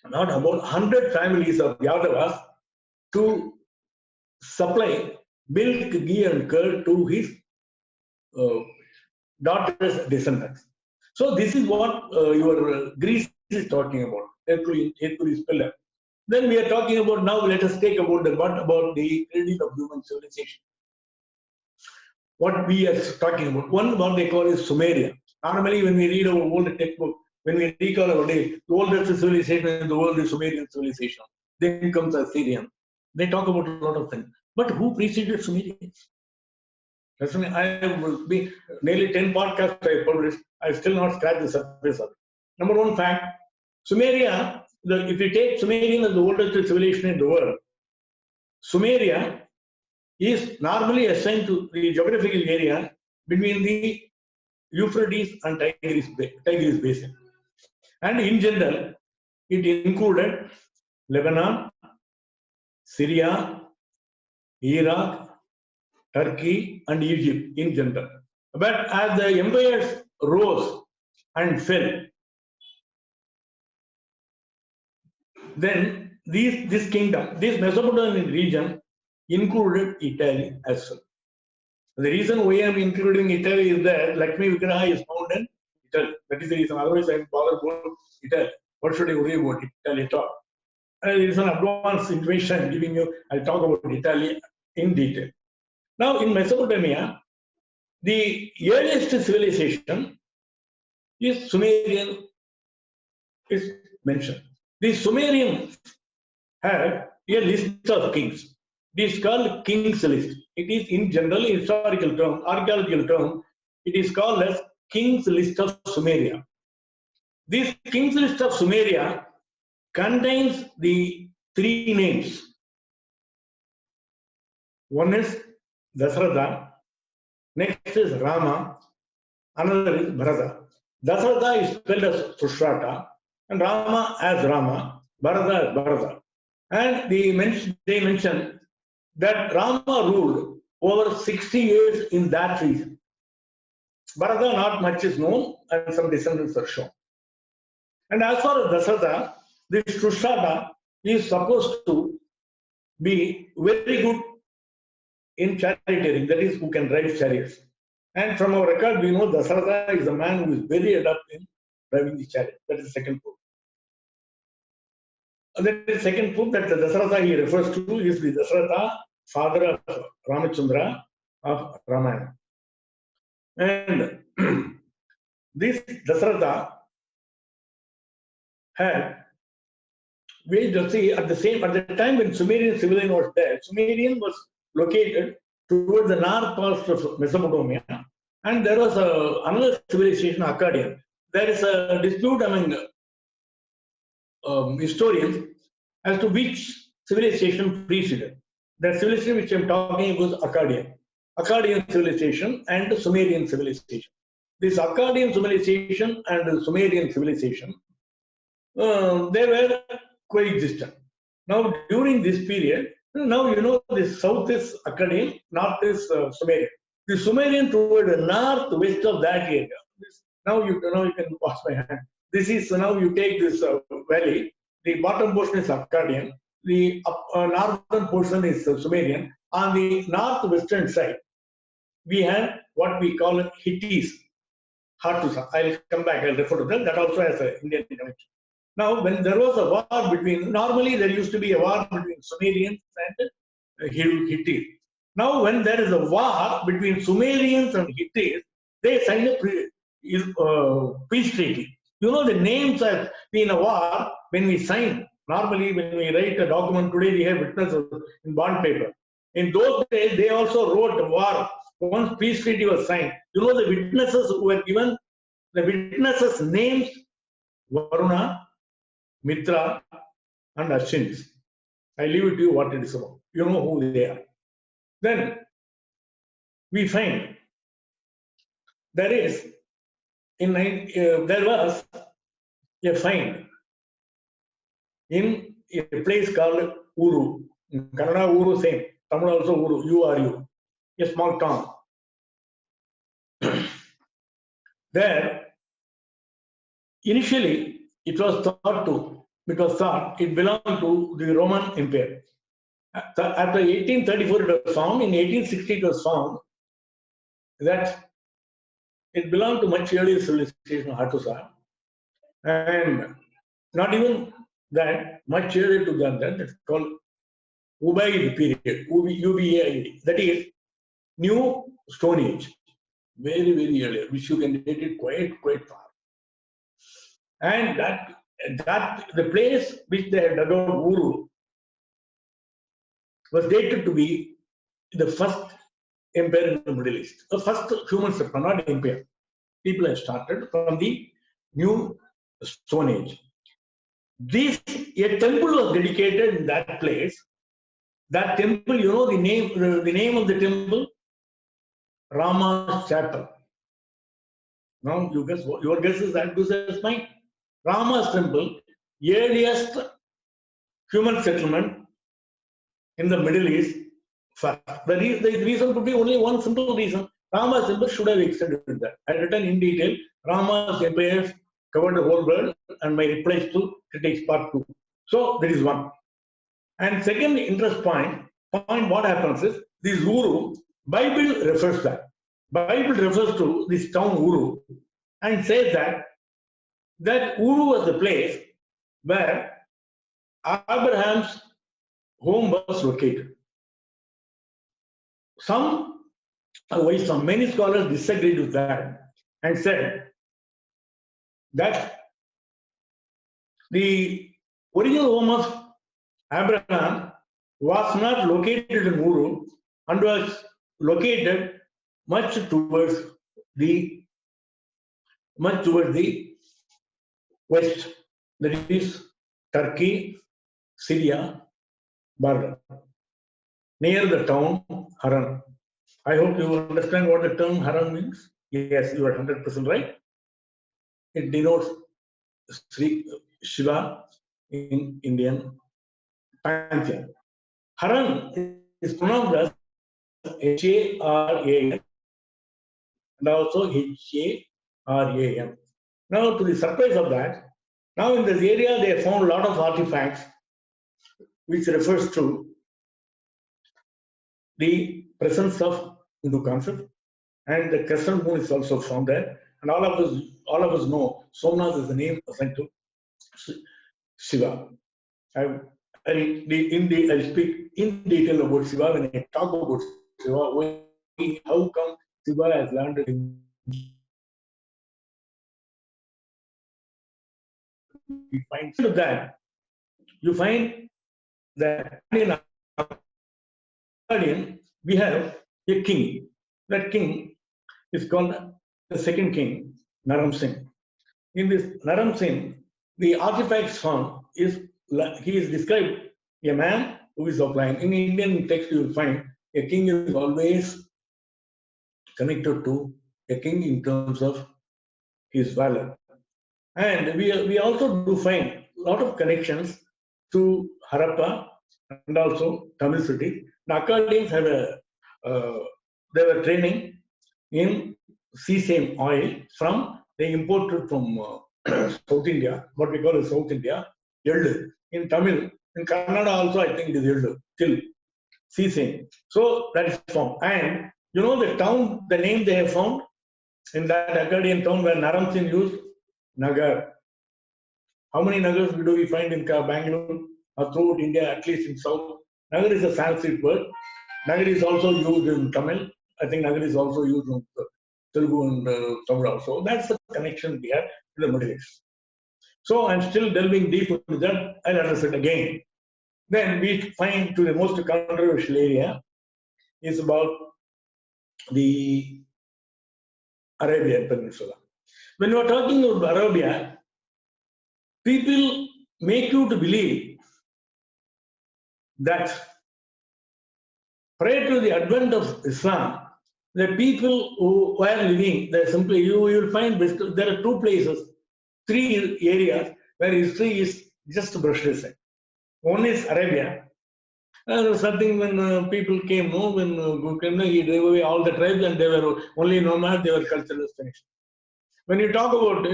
100 families of Yadavas to supply milk, ghee, and curd to his daughter's descendants. So this is what your Greece is talking about, Hercules pillar. Then we are talking about, now let us take about the cradle of human civilization. What we are talking about, what they call is Sumeria. Normally when we read our old textbook, when we recall our day, the oldest civilization in the world is Sumerian civilization. Then comes Assyrian. They talk about a lot of things. But who preceded Sumerians? I will be nearly 10 podcasts I published. I still not scratched the surface of it. Number one fact, Sumeria, if you take Sumerian as the oldest civilization in the world, Sumeria is normally assigned to the geographical area between the Euphrates and Tigris basin. And in general, it included Lebanon, Syria, Iraq, Turkey, and Egypt in general. But as the empires rose and fell, then this kingdom, this Mesopotamian region, included Italy as well. The reason why I am including Italy is that Lakshmi Vigraha is found in Italy. That is the reason. Otherwise, I am bothered about Italy. What should I worry about Italy at all? It's an advanced information I'm giving you. I'll talk about Italy in detail. Now, in Mesopotamia, the earliest civilization is Sumerian, is mentioned. The Sumerians had a list of kings. It is called king's list. It is in general historical term, archaeological term, it is called as king's list of Sumeria. This king's list of Sumeria contains the three names. One is Dasratha, next is Rama, another is Bharata. Dasratha is spelled as Sushrata, and Rama as Rama, Bharata as Bharata. And they mention that Rama ruled over 60 years in that region. Bharata, not much is known, and some descendants are shown. And as far as Dasratha, this Sushrata is supposed to be very good in charioteering, that is, who can drive chariots. And from our record, we know Dasratha is a man who is very adept in driving the chariot. That is the second proof. And the second proof that the Dasratha he refers to is the Dasratha, father of Ramachandra of Ramayana. And this Dasratha had at the time when Sumerian civilization was there, Sumerian was located towards the north part of Mesopotamia, and there was another civilization, Akkadian. There is a dispute among historians as to which civilization preceded. The civilization which I am talking about is Akkadian civilization and Sumerian civilization. This Akkadian civilization and Sumerian civilization, they were coexistent. Now, during this period, now you know the south is Akkadian, north is Sumerian. The Sumerian toward the northwest of that area. Now you can wash my hand. This is now you take this valley. The bottom portion is Akkadian. The northern portion is Sumerian. On the northwestern side, we have what we call Hittites, Hattusa. I'll come back. I'll refer to that. That also has an Indian connection. Now, when there was a war between, normally there used to be a war between Sumerians and Hittites. Now, when there is a war between Sumerians and Hittites, they sign a peace treaty. You know, the names have been a war when we sign. Normally, when we write a document today, we have witnesses in bond paper. In those days, they also wrote a war. Once peace treaty was signed, you know the witnesses who were given, the witnesses' names, Varuna, Mitra, and Ashwinis. I leave it to you what it is about. You know who they are. Then we find there was a find in a place called Uru. In Kannada, Uru same. Tamil also Uru. URU. A small town. There, initially, it was thought it belonged to the Roman Empire. After 1834 it was found, in 1860 it was found that it belonged to much earlier civilization of Hattusa. And not even that, much earlier to that, it's called Ubaid period, UBAID. That is New Stone Age, very, very earlier, which you can date it quite far. And that the place which they had dug out Uru was dated to be the first empire in the Middle East, the first human settlement, not empire. People have started from the New Stone Age. A temple was dedicated in that place. That temple, you know the name of the temple? Rama's Chapel. Now you guess, your guess is that good as mine. Rama's temple, earliest human settlement in the Middle East. First. The reason could be only one simple reason. Rama's temple should have extended that. I written in detail, Rama's empire covered the whole world, and my replies to critics part 2. So there is one. And second interest point what happens is, this Uru, Bible refers that. Bible refers to this town Uru and says that Uru was the place where Abraham's home was located. Many scholars disagreed with that and said that the original home of Abraham was not located in Uru and was located much towards the west, that is Turkey, Syria border, near the town Haran. I hope you understand what the term Haran means. Yes, you are 100% right. It denotes Sri Shiva in Indian pantheon. Haran is pronounced as Haran and also Haran. Now, to the surprise of that, now in this area they have found a lot of artifacts which refers to the presence of Hindu concept, and the crescent moon is also found there. And all of us know Somnath is the name assigned to Shiva. I'll speak in detail about Shiva when I talk about Shiva. How come Shiva has landed in you find that in Akkadian we have a king. That king is called the second king, Naram Singh. In this Naram Singh, the artifacts found he is described a man who is offline. In Indian text, you will find a king is always connected to a king in terms of his valor. And we also do find a lot of connections to Harappa and also Tamil cities. The Akkadians they were training in sesame oil they imported from South India, what we call as South India, Yeldu. In Tamil, in Kannada also I think it is Yeldu, till sesame. So that is found. And you know the town, the name they have found in that Akkadian town where Naram Singh used, Nagar. How many Nagars do we find in Bangalore or throughout India, at least in South? Nagar is a Sanskrit word. Nagar is also used in Tamil. I think Nagar is also used in Telugu and Tamil also. That's the connection we have in the Middle East. So I'm still delving deep into that. I'll address it again. Then we find to the most controversial area is about the Arabian Peninsula. When you are talking about Arabia, people make you to believe that prior to the advent of Islam, the people who were living there simply, you will find there are two places, three areas where history is just brushed aside. One is Arabia. Something when people came, he drove away all the tribes and they were only nomads, they were culturalists. Finished. When you talk about,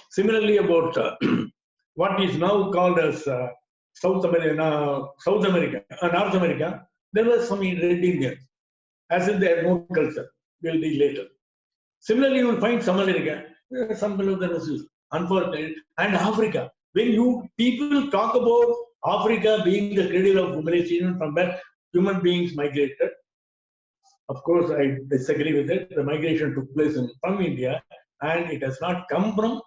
similarly about what is now called as North America, there were some Red Indians, as if they had no culture. We'll deal later. Similarly, you will find some America, some below the Russia, unfortunately, and Africa. When people talk about Africa being the cradle of civilization from where human beings migrated, of course, I disagree with it. The migration took place from India, and it has not come from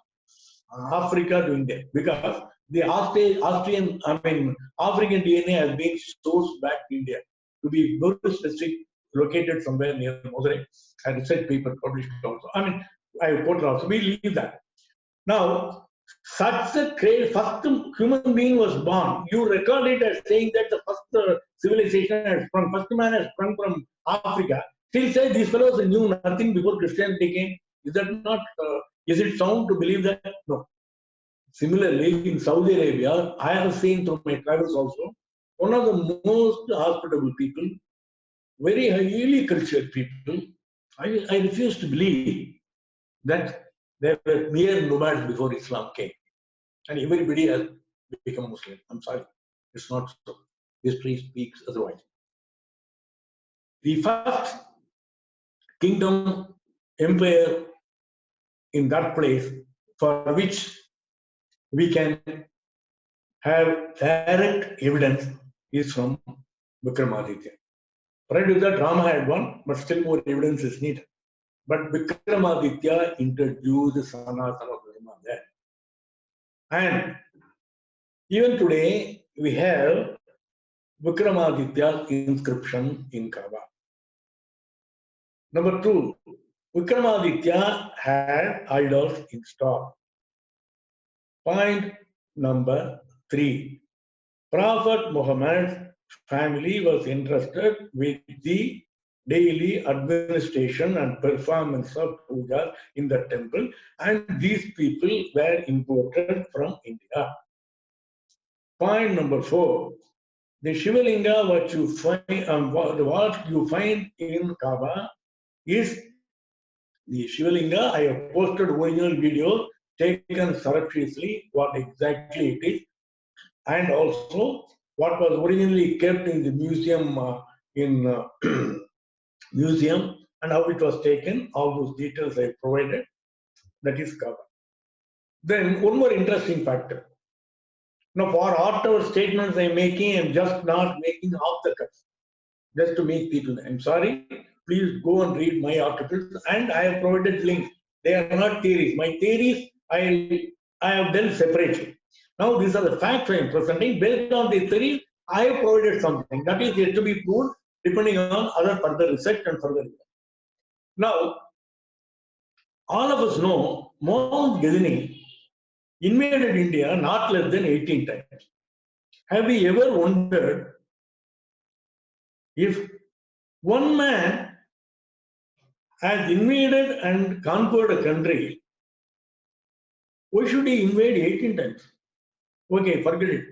Africa to India, because the African DNA has been sourced back to India to be very specific, located somewhere near Madurai. I research paper published also. I quoted also. We leave that. Now, such a first human being was born. You record it as saying that the first civilization first man has sprung from Africa. Still say these fellows knew nothing before Christianity came. Is that not? Is it sound to believe that? No. Similarly, in Saudi Arabia, I have seen through my travels also, one of the most hospitable people, very highly cultured people. I refuse to believe that they were mere nomads before Islam came. And everybody has become Muslim. I'm sorry. It's not so. History speaks otherwise. The first kingdom, empire in that place, for which we can have direct evidence is from Vikramaditya. Prior to that, Rama had one, but still more evidence is needed. But Vikramaditya introduced Sanatana Dharma there. And even today, we have Vikramaditya's inscription in Kaaba. Number two, Vikramaditya had idols installed. Point number three, Prophet Muhammad's family was entrusted with the daily administration and performance of puja in the temple, and these people were imported from India. Point number four, the Shivalinga what you find in Kaaba is the Shivalinga. I have posted original videos taken surreptitiously what exactly it is, and also what was originally kept in the museum museum and how it was taken. All those details I provided. That is Kaaba. Then one more interesting factor. Now, for whatever statements I'm making, I'm just not making off the cuff, just to make people. I'm sorry. Please go and read my articles, and I have provided links. They are not theories. My theories I have done separately. Now, these are the facts I am presenting. Based on the theories, I have provided something that is yet to be proved, depending on other further research and further research. Now, all of us know Mount Ghazni invaded India not less than 18 times. Have we ever wondered if one man has invaded and conquered a country, why should he invade 18 times? Okay, forget it.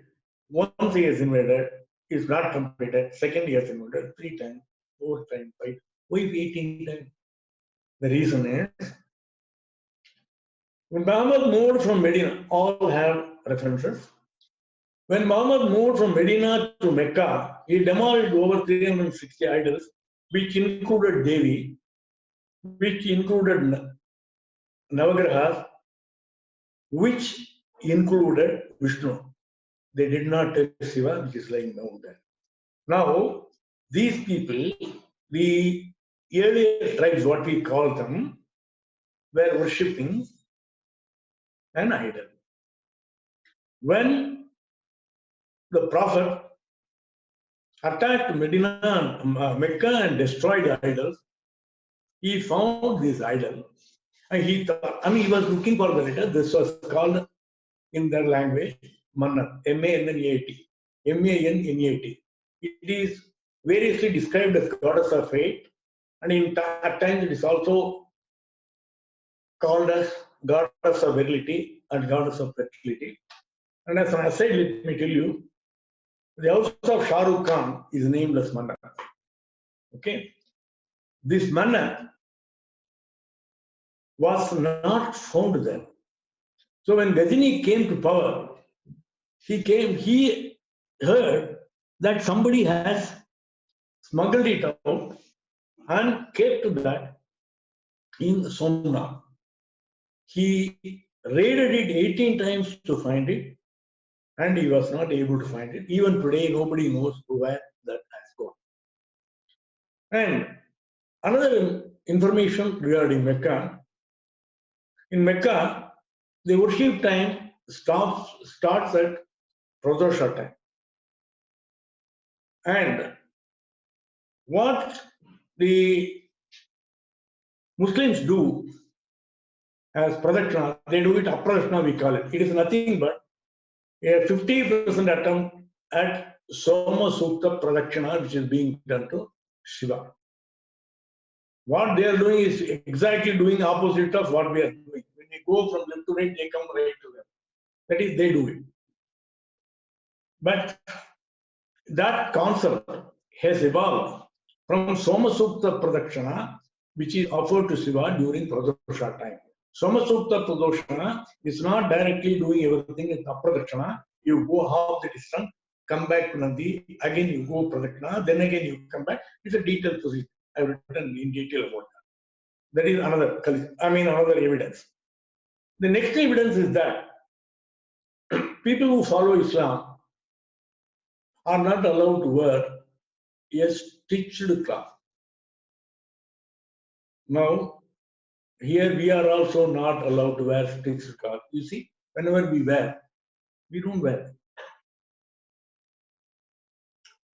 Once he has invaded, it's not completed. Second, he has invaded 3 times, 4 times, 5. Why 18 times? The reason is, when Muhammad moved from Medina, all have references. When Muhammad moved from Medina to Mecca, he demolished over 360 idols, which included Devi, which included Navagrahas, which included Vishnu. They did not touch Shiva, which is lying down there. Now, these people, the earlier tribes, what we call them, were worshipping an idol. When the Prophet attacked Medina and Mecca and destroyed the idols, he found this idol. And he thought, he was looking for the letter. This was called in their language, Manat, M-A-N-N-A-T. M-A-N-N-A-T. It is variously described as goddess of fate, and at times it is also called as goddess of virility and goddess of fertility. And as an aside, let me tell you, the house of Shah Rukh Khan is named as Manat. Okay? This Manat was not found there. So when Ghazni came to power, he heard that somebody has smuggled it out and kept that in Somnath. He raided it 18 times to find it, and he was not able to find it. Even today, nobody knows where that has gone. And another information regarding Mecca. In Mecca, the worship time starts at Pradosha time. And what the Muslims do as Pradakshana, they do it Apradakshana, we call it. It is nothing but a 50% attempt at Soma Sukta Pradakshana, which is being done to Shiva. What they are doing is exactly doing opposite of what we are doing. When they go from left to right, they come right to left. That is, they do it. But that concept has evolved from Soma Sukta Pradakshana, which is offered to Shiva during Pradosha time. Soma Sukta Pradosha is not directly doing everything in Apradakshana. You go half the distance, come back to Nandi, again you go Pradakshana, then again you come back. It's a detailed procedure. I have written in detail about that. That is another evidence. The next evidence is that people who follow Islam are not allowed to wear a stitched cloth. Now, here we are also not allowed to wear stitched cloth. You see, whenever we wear, we don't wear.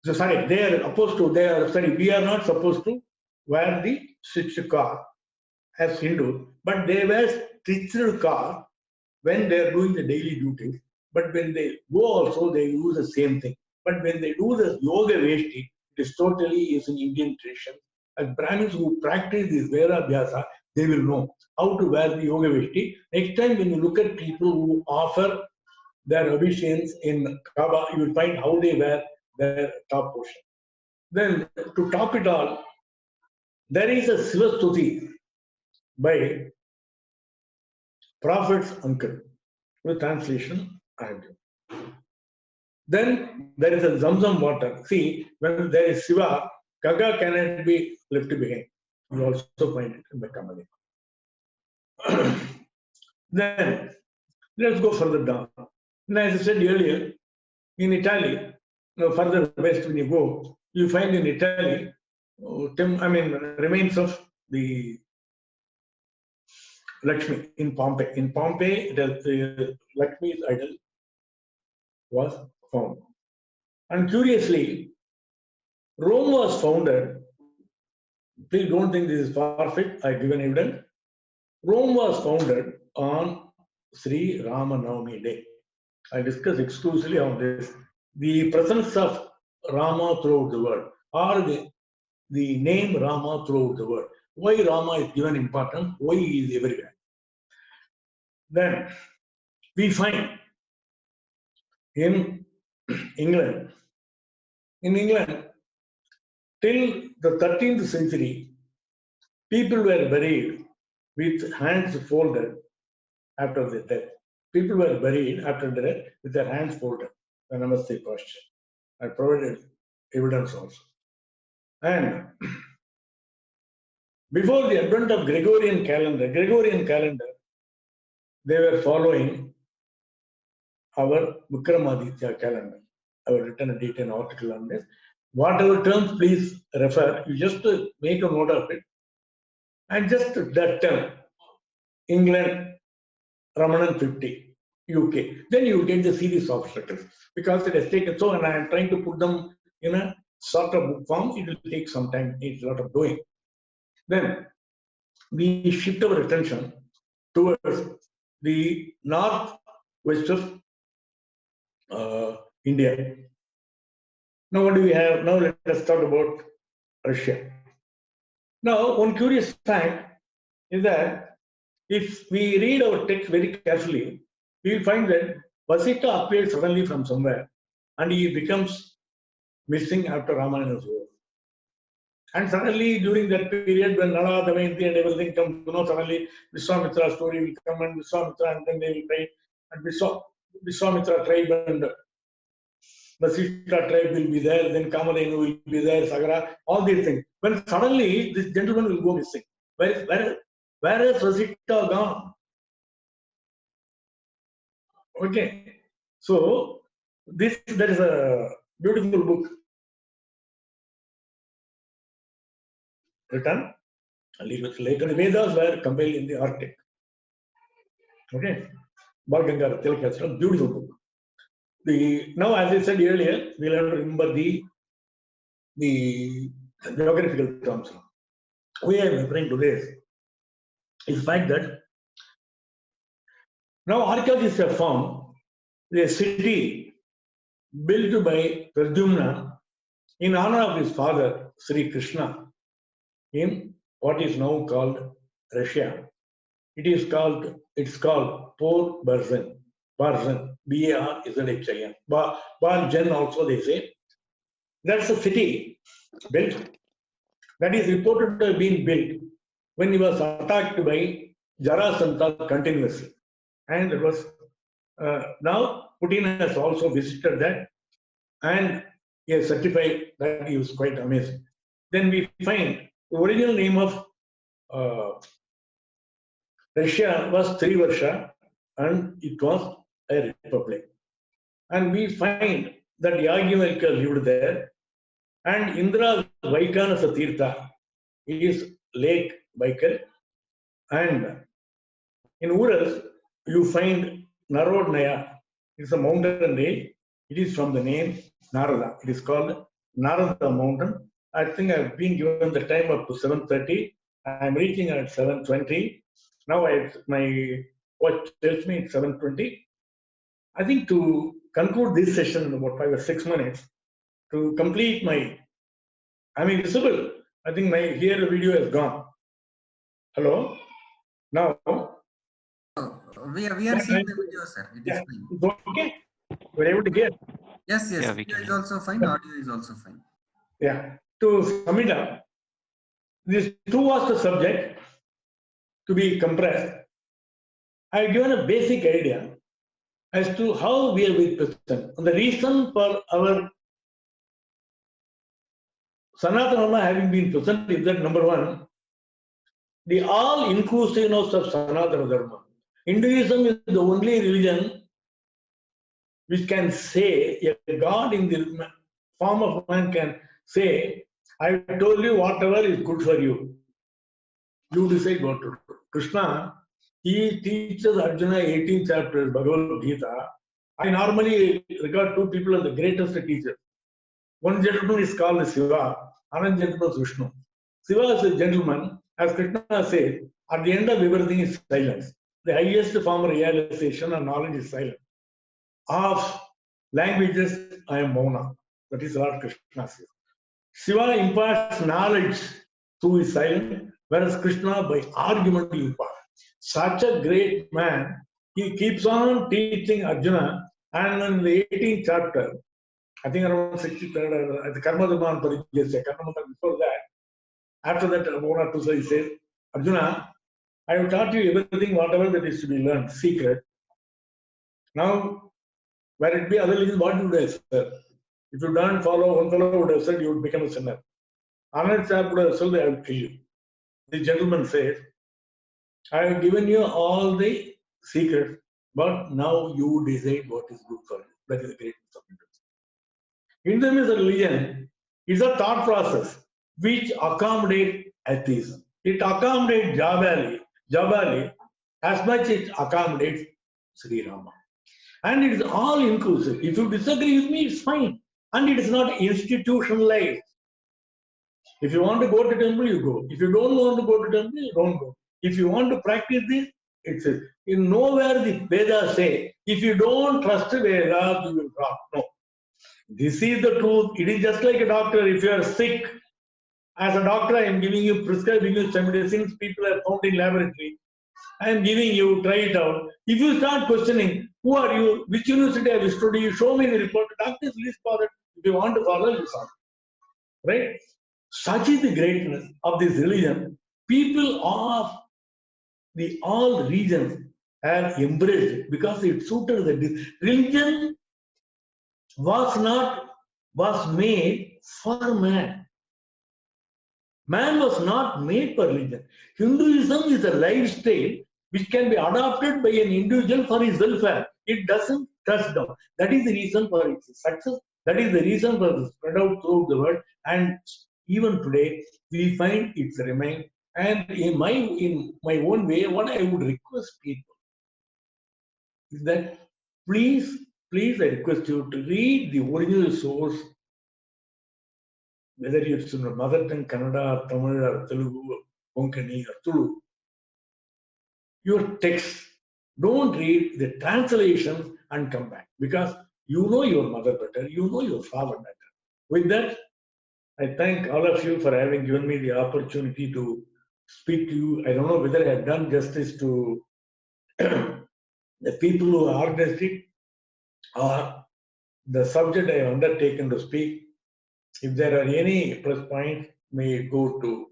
So sorry, they are opposed to, we are not supposed to wear the stitched cloth as Hindu, but they wear stitched cloth when they are doing the daily duties. But when they go also, they use the same thing. But when they do the yoga veshti, it is totally is an Indian tradition. And Brahmins who practice this Veda Abhyasa, they will know how to wear the yoga veshti. Next time when you look at people who offer their obeisance in Kaaba, you will find how they wear their top portion. Then to top it all, there is a Siva Stuti by Prophet's uncle, with translation and then there is a Zamzam water. See, when there is Shiva, Gaga cannot be left behind. You also find it in the Kamali. Then let's go further down. And as I said earlier, in Italy, further west when you go, you find in Italy, remains of the Lakshmi in Pompeii. In Pompeii, the Lakshmi's idol was found. And curiously, Rome was founded. Please don't think this is far-fetched. I give an evidence. Rome was founded on Sri Ramanavami Day. I discuss exclusively on this. The presence of Rama throughout the world, or the name Rama throughout the world. Why Rama is given importance? Why he is everywhere? Then we find in England, till the 13th century, people were buried with hands folded after their death. People were buried after their death with their hands folded. The Namaste posture. I provided evidence also. And before the advent of Gregorian calendar, they were following our Vikramaditya calendar. I have written a detailed article on this. Whatever terms, please refer. You just make a note of it. And just that term, England, Ramanan 50, UK. Then you get the series of letters. Because it has taken so, and I am trying to put them in a sort of book form. It will take some time. It's a lot of doing. Then we shift our attention towards the northwest of India. Now, what do we have? Now, let us talk about Russia. Now, one curious fact is that if we read our text very carefully, we will find that Vasita appears suddenly from somewhere and he becomes missing after Ramayana's war. And suddenly, during that period when Nala, Damayanti, and everything comes, suddenly Vishwamitra story will come and Vishwamitra, and then they will fight. And Vishwamitra tribe and Vasita tribe will be there, then Kamadhenu will be there, Sagara, all these things. When suddenly this gentleman will go missing. Where has Vasita gone? Okay. So, there is a beautiful book written a little bit later. The Vedas were compiled in the Arctic. Okay. Bhaganga Tilakastra, beautiful book. Now, as I said earlier, we'll have to remember the geographical terms. We are referring to this is the fact that now archaeologists have found a city built by Pradyumna in honor of his father, Sri Krishna, in what is now called Russia. It's called Port Barzan. Barzan, B-A-R-Z-H-I-N. Barzan also they say. That's a city built that is reported to have been built when he was attacked by Jarasandha continuously. And it was now Putin has also visited that and he has certified that he was quite amazing. Then we find the original name of Russia was Trivarsha and it was a republic. And we find that Yagyavalkya lived there, and Indra Vaikanasa Tirtha is Lake Baikal. And in Urals, you find Narodnaya. It's a mountain range. It is from the name Narada. It is called Narada Mountain. I think I've been given the time up to 7:30. I'm reaching at 7:20. Now my watch tells me it's 7:20. I think to conclude this session in about 5 or 6 minutes, to complete my, I'm invisible. I think my here the video has gone. Hello? Now, we are seeing the video, sir. It is fine. It's okay. We're able to get. Yes. Yeah, Video is also fine. Audio is also fine. Yeah. To sum it up, this too vast a subject to be compressed. I've given a basic idea as to how we are with present. And the reason for our Sanatana Dharma having been present is that number one, the all inclusiveness of Sanatana Dharma. Hinduism is the only religion which can say, a God in the form of man can say, I told you whatever is good for you. You decide what to do. Krishna, he teaches Arjuna 18 chapters, Bhagavad Gita. I normally regard two people as the greatest teachers. One gentleman is called Shiva, another gentleman is Vishnu. Shiva is a gentleman, as Krishna says, at the end of everything is silence. The highest form of realization and knowledge is silence. Of languages, I am Mauna. That is what Krishna says. Shiva imparts knowledge through his silence, whereas Krishna by argument imparts. Such a great man, he keeps on teaching Arjuna, and in the 18th chapter, I think around 63rd, the Karma Dharma Parichyasya, Karma before that, after that, one or two he says, Arjuna, I have taught you everything, whatever that is to be learned, secret. Now, where it be other religion, what would I say? If you don't follow, one fellow would have said you would become a sinner. Another chap would have said, I will kill you. The gentleman says, I have given you all the secrets, but now you decide what is good for you. That is the greatness of Hinduism. Hinduism is a religion, it's a thought process which accommodates atheism. It accommodates Jabali as much as it accommodates Sri Rama. And it is all inclusive. If you disagree with me, it's fine. And it is not institutionalized. If you want to go to temple, you go. If you don't want to go to temple, you don't go. If you want to practice this, it says. In nowhere the Vedas say, if you don't trust Vedas, you will drop. No. This is the truth. It is just like a doctor. If you are sick, as a doctor, I am giving you, prescribing you some medicines people have found in laboratory. I am giving you, try it out. If you start questioning, who are you, which university have you studied, you show me the report, the doctor is least bothered. If you want to follow, you follow. Right? Such is the greatness of this religion. People of the all regions have embraced it because it suited the religion was made for man. Man was not made for religion. Hinduism is a lifestyle which can be adopted by an individual for his welfare. It doesn't touch down. That is the reason for its success. That is the reason for the spread out throughout the world. And even today, we find it's remained. And in my own way, what I would request people is that please, I request you to read the original source, whether it's in mother tongue, Kannada, or Tamil, or Telugu, or Konkani, or Tulu. Your text. Don't read the translations and come back, because you know your mother better, you know your father better. With that, I thank all of you for having given me the opportunity to speak to you. I don't know whether I have done justice to the people who organized it or the subject I have undertaken to speak. If there are any plus points, may it go to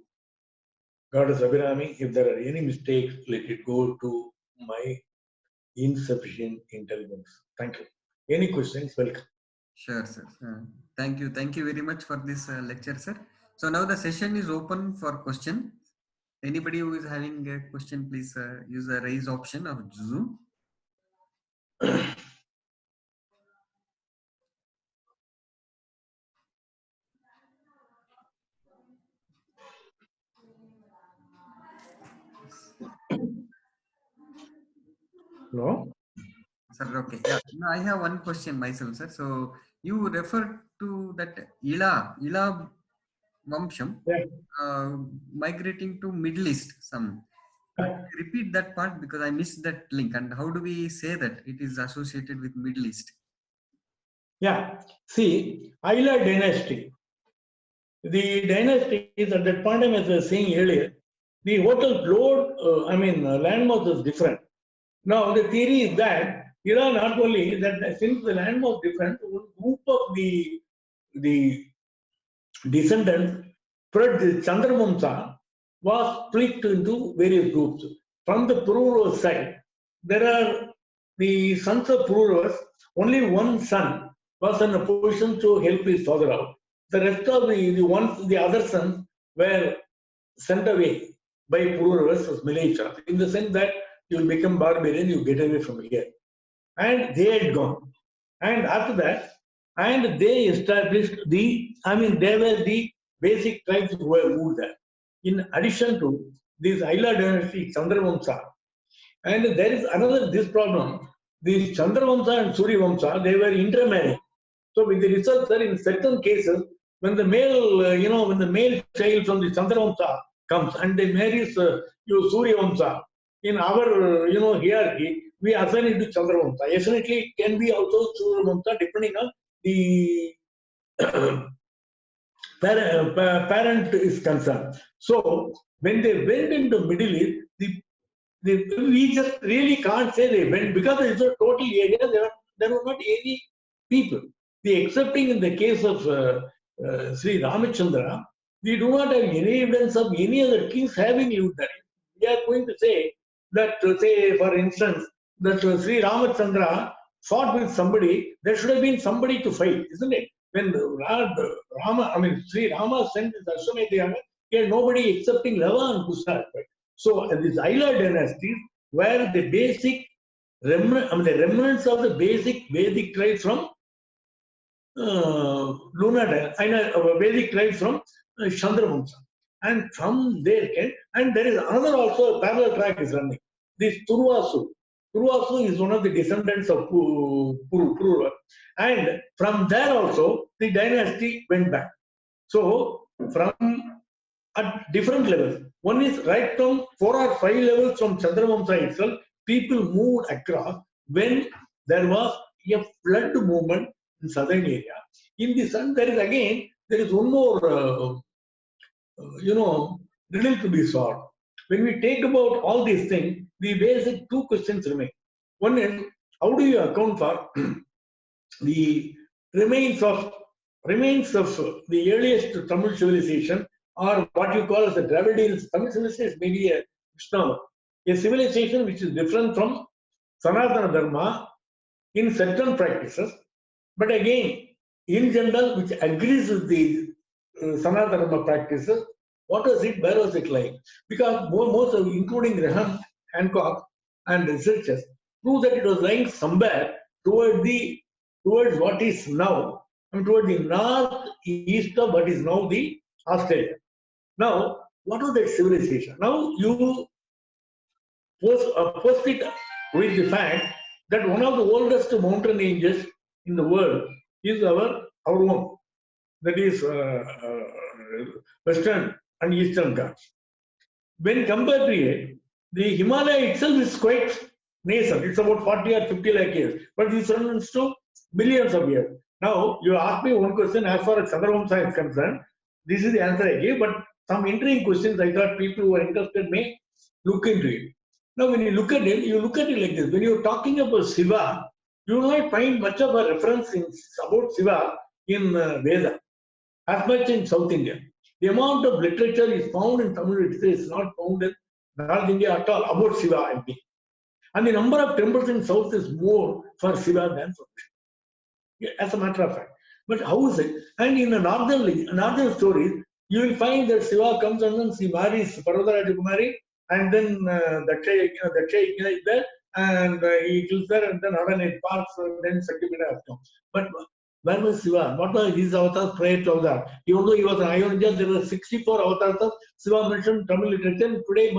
Goddess Abhirami. If there are any mistakes, let it go to my insufficient intelligence. Thank you. Any questions? Welcome. Sure, sir. Thank you very much for this lecture, sir. So now the session is open for question. Anybody who is having a question, please use the raise option of Zoom. No? Sir, okay. Yeah. No, I have one question myself, sir. So you referred to that Ila Vamsham Yeah. migrating to Middle East. Some could you repeat that part because I missed that link. And how do we say that it is associated with Middle East? Yeah. See, Ayla dynasty. The dynasty is at that point, as I was saying earlier, the total load, landmass is different. Now, the theory is that not only that since the land was different, one group of the descendants spread the Chandramamsa was split into various groups. From the Pururavas side, there are the sons of Pururavas, only one son was in a position to help his father out. The rest of the other sons were sent away by Pururavas as militias, in the sense that you will become barbarian, you get away from here. And they had gone. And after that, and they established they were the basic tribes who were moved there. In addition to this Ayla dynasty, Chandravamsa, and there is another this problem. These Chandravamsa and Suryavamsa, they were intermarried. So with the result that in certain cases, when the male, when the male child from the Chandravamsa comes and they marries Suryavamsa, in our, hierarchy, we assign it to Chandravamsa. Definitely it can be also Suryavamsa depending on the parent is concerned. So when they went into Middle East, we just really can't say they went because it's a total area. There were not any people. The excepting in the case of Sri Ramachandra, we do not have any evidence of any other kings having lived there. We are going to say that, say for instance, that Sri Ramachandra fought with somebody. There should have been somebody to fight, isn't it? When Sri Rama sent his Ashwamedh, he had nobody excepting Lava and Kusa. So this Ayla dynasty were the basic the remnants of the basic Vedic tribes from Vedic tribes from Chandravamsa. And from there and there is another also a parallel track is running. This Turvasu. Turvasu is one of the descendants of Puru. And from there also the dynasty went back. So from at different levels. One is right from 4 or 5 levels from Chandravamsa itself, people moved across when there was a flood movement in southern area. In the sun, there is one more, riddle to be solved. When we take about all these things, the basic two questions remain. One is, how do you account for the remains of the earliest Tamil civilization, or what you call as the Dravidian Tamil civilization, maybe a Vishnava, a civilization which is different from Sanatana Dharma in certain practices, but again, in general, which agrees with the Sanatana Dharma practices. What was it? Where was it lying? Because most of, including Graham Hancock and researchers, prove that it was lying somewhere towards what is now, toward the northeast of what is now the Australia. Now, what was that civilization? Now you post it with the fact that one of the oldest mountain ranges in the world is our own, that is Western and Eastern Ghats. When compared to it, the Himalaya itself is quite nascent. It's about 40 or 50 lakh years, but this runs to millions of years. Now, you asked me one question as far as Chandravamsa is concerned. This is the answer I gave, but some intriguing questions I thought people who are interested may look into it. Now, when you look at it like this. When you're talking about Shiva, you will not find much of a reference about Shiva in Vedas, as much in South India. The amount of literature is found in Tamil literature is not found in North India at all about Shiva, I think. And the number of temples in South is more for Shiva than for Vishnu, as a matter of fact. But how is it? And in the northern stories, you will find that Shiva comes and then she marries Parvataraja Kumari, and then Daksha is there, and he kills her, and then Adana parts, then Saktimita has come. But where was Shiva? What were his avatars prior to Avatar? Even though he was an Ayurveda, there were 64 avatars of Shiva mentioned in Tamil literature. Today,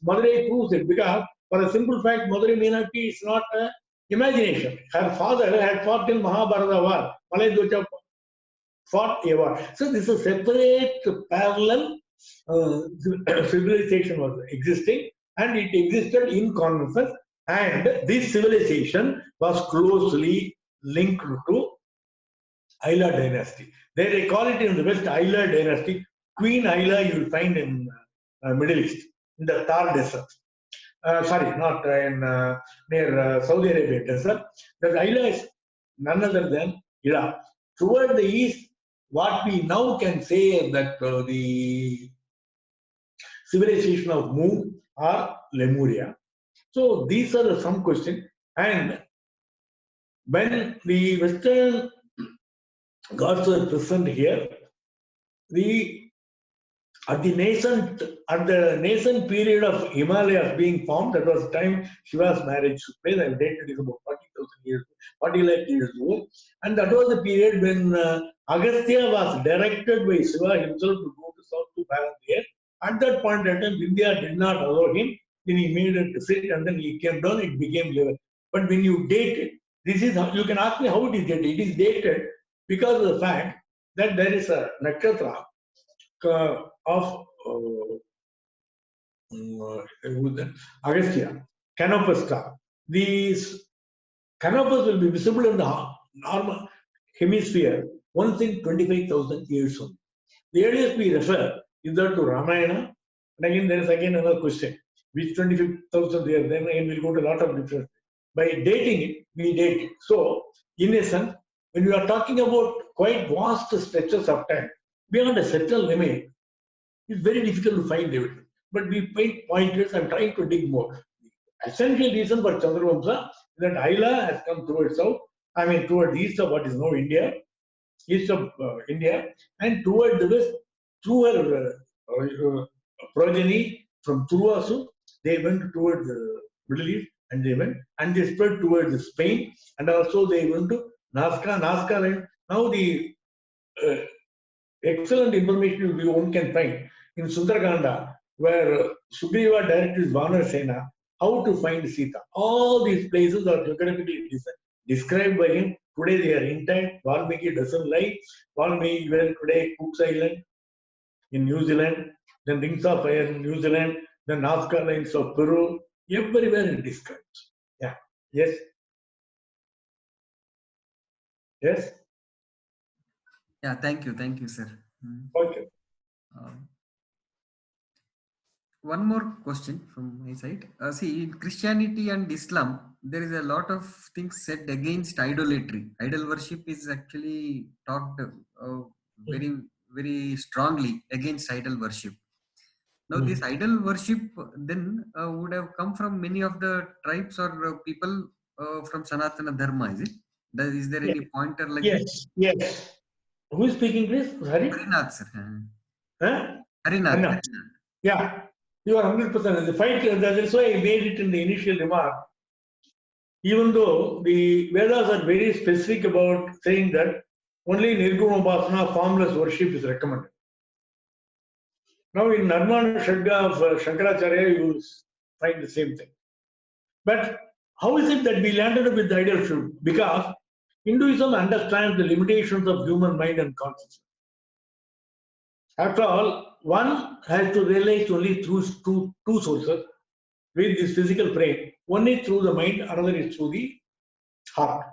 Madurai proves it because For a simple fact, Madurai Meenakshi is not imagination. Her father had fought in Mahabharata war. Malay Dwacha fought a war. So this is a separate parallel civilization was existing, and it existed in convergence. And this civilization was closely linked to Ayla dynasty. They call it in the West Ayla dynasty. Queen Ayla you will find in Middle East, in the Thar Desert. Sorry, not in near Saudi Arabia desert. The Ayla is none other than Iraq. Toward the east, what we now can say is that the civilization of Mu or Lemuria. So these are some questions. And when the Western gods were present here, at the nascent period of Himalayas being formed, that was the time Shiva's marriage took place. I've dated is about 40,000 years, 40 lakh years old. And that was the period when Agastya was directed by Shiva himself to go to south to balance the earth. At that point in time, India did not allow him. Then he made a visit and then he came down, it became level. But when you date it, this is how, you can ask me how it is dated. It is dated because of the fact that there is a nakshatra of Agastya, Canopus star. These Canopus will be visible in the normal hemisphere once in 25,000 years only. The earliest we refer either to Ramayana, and again there is again another question, which 25,000 years, then again we'll go to a lot of different. By dating it, we date it. So, in a sense, when we are talking about quite vast stretches of time, beyond a certain limit, it's very difficult to find evidence. But we find pointers and trying to dig more. The essential reason for Chandravamsa is that Ayla has come towards south, towards east of what is now India, east of India, and toward the west, through her progeny from Turvasu, they went towards the Middle East, and they spread towards Spain, and also they went to Nazca land. Now the excellent information one can find in Sundarakanda, where Sugriva directed his Vanar Sena how to find Sita. All these places are geographically described by him. Today they are intact. Valmiki doesn't lie. Valmiki were today Cook's Island in New Zealand, then Rings of Fire in New Zealand, then Nazca lines of Peru. Everywhere it describes. Yeah. Yes. Yes. Yeah, thank you, sir. Okay. One more question from my side. See, in Christianity and Islam, there is a lot of things said against idolatry. Idol worship is actually talked very, very strongly against idol worship. Now, this idol worship then would have come from many of the tribes or people from Sanatana Dharma, is it? Is there any pointer like this? Yes. Who is speaking, please? Hari? Harinath, sir. Huh? Harinath. Yeah, you are 100%. The fight, that's why I made it in the initial remark. Even though the Vedas are very specific about saying that only Nirguna Upasana, formless worship is recommended. Now in Nirmana Shadga of Shankaracharya, you will find the same thing. But how is it that we landed up with the idol worship? Because Hinduism understands the limitations of human mind and consciousness. After all, one has to realize only through two sources with this physical frame. One is through the mind, another is through the heart,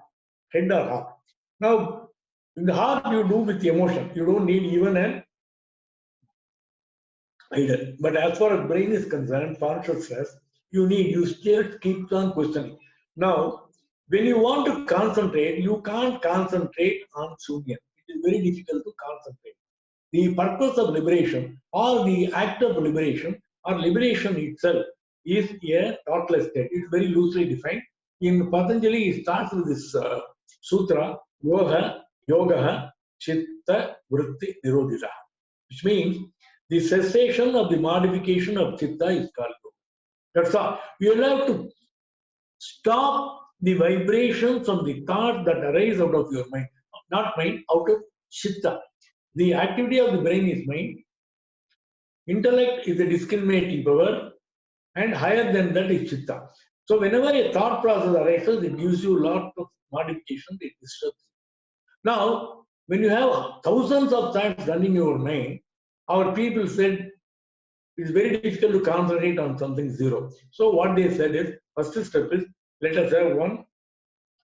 head or heart. Now, in the heart, you do with the emotion. You don't need even an idol. But as far as brain is concerned, consciousness, you still keep on questioning. Now, when you want to concentrate, you can't concentrate on Shunya. It is very difficult to concentrate. The purpose of liberation or the act of liberation or liberation itself is a thoughtless state. It's very loosely defined. In Patanjali, it starts with this sutra, yoga, chitta, vritti, nirodhita, which means the cessation of the modification of chitta is called yoga. That's all. You have to stop the vibrations of the thought that arise out of your mind, not mind, out of chitta. The activity of the brain is mind. Intellect is the discriminating power. and higher than that is chitta. So whenever a thought process arises, it gives you a lot of modification, it disturbs. Now, when you have thousands of thoughts running in your mind, our people said it's very difficult to concentrate on something zero. So what they said is, first step is, let us have one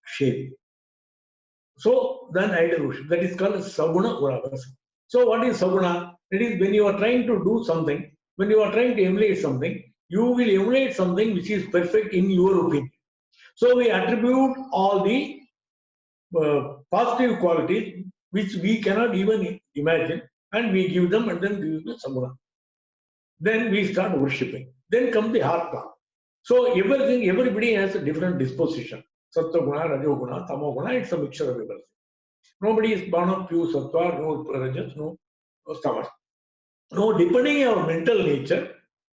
shape. So then idol worship, that is called Saguna Uravas. So what is Saguna? It is when you are trying to do something, when you are trying to emulate something, you will emulate something which is perfect in your opinion. So we attribute all the positive qualities which we cannot even imagine, and we give them and then give them Saguna. Then we start worshipping. Then comes the heart part. So everything, everybody has a different disposition. Sattva guna, rajo guna, tamo guna, it's a mixture of everything. Nobody is born of pure sattva, no rajas, no tamas. No, depending on our mental nature.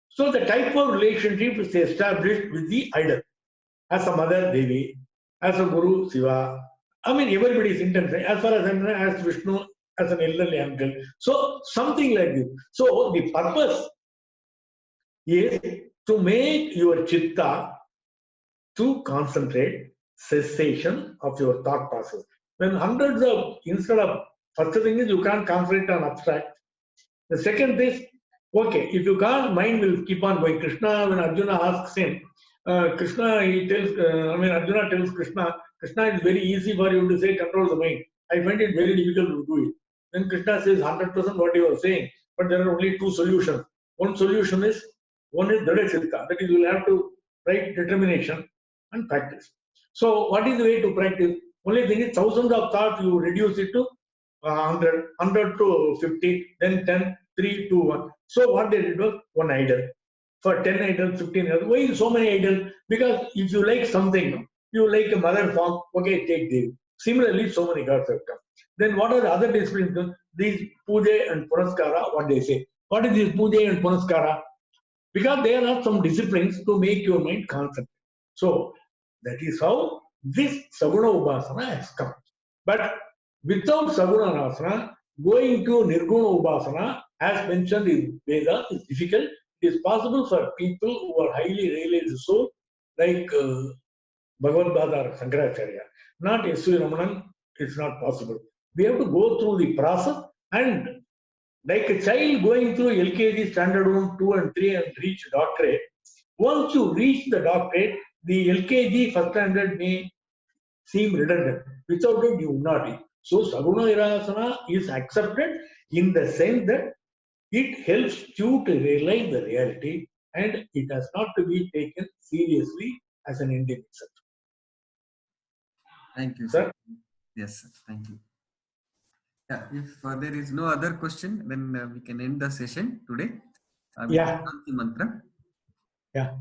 So the type of relationship is established with the idol. As a mother, Devi, as a guru, Shiva. I mean, everybody is intense. As far as I'm as Vishnu, as an elderly uncle. So something like this. So the purpose is to make your chitta to concentrate, cessation of your thought process. When hundreds of, instead of, first thing is you can't concentrate on abstract. The second is, okay, if you can't, mind will keep on going. Krishna, when Arjuna asks him, Krishna, he tells, Arjuna tells Krishna, Krishna, it's very easy for you to say control the mind. I find it very difficult to do it. Then Krishna says 100% what you are saying, but there are only two solutions. One solution is, one is Dada Chitta, that is, you will have to write determination and practice. So, what is the way to practice? Only thing is, thousands of thoughts, you reduce it to 100 to 50, then 10, 3, 2, 1. So, what they did was one idol. For 10 idols, 15 idols. Why so many idols? Because if you like something, you like a mother form, okay, take Devi. Similarly, so many gods have come. Then what are the other disciplines? These puja and punaskara, what they say. What is this puja and punaskara? Because there are some disciplines to make your mind concentrate. So that is how this Saguna Upasana has come. But without Saguna Upasana, going to Nirguna Upasana, as mentioned in Vedas, is difficult. It is possible for people who are highly realized soul, like Bhagavad Bhadar Shankaracharya. Not Sri Ramanan, it's not possible. We have to go through the process, and like a child going through LKG, standard 1, 2 and 3 and reach doctorate. Once you reach the doctorate, the LKG first standard may seem redundant. Without it, you will not be. So Saguna Irasana is accepted in the sense that it helps you to realize the reality, and it has not to be taken seriously as an end in itself. Thank you, sir. Yes, sir. Thank you. Yeah, if there is no other question, then we can end the session today. Yeah. Mantra. Yeah.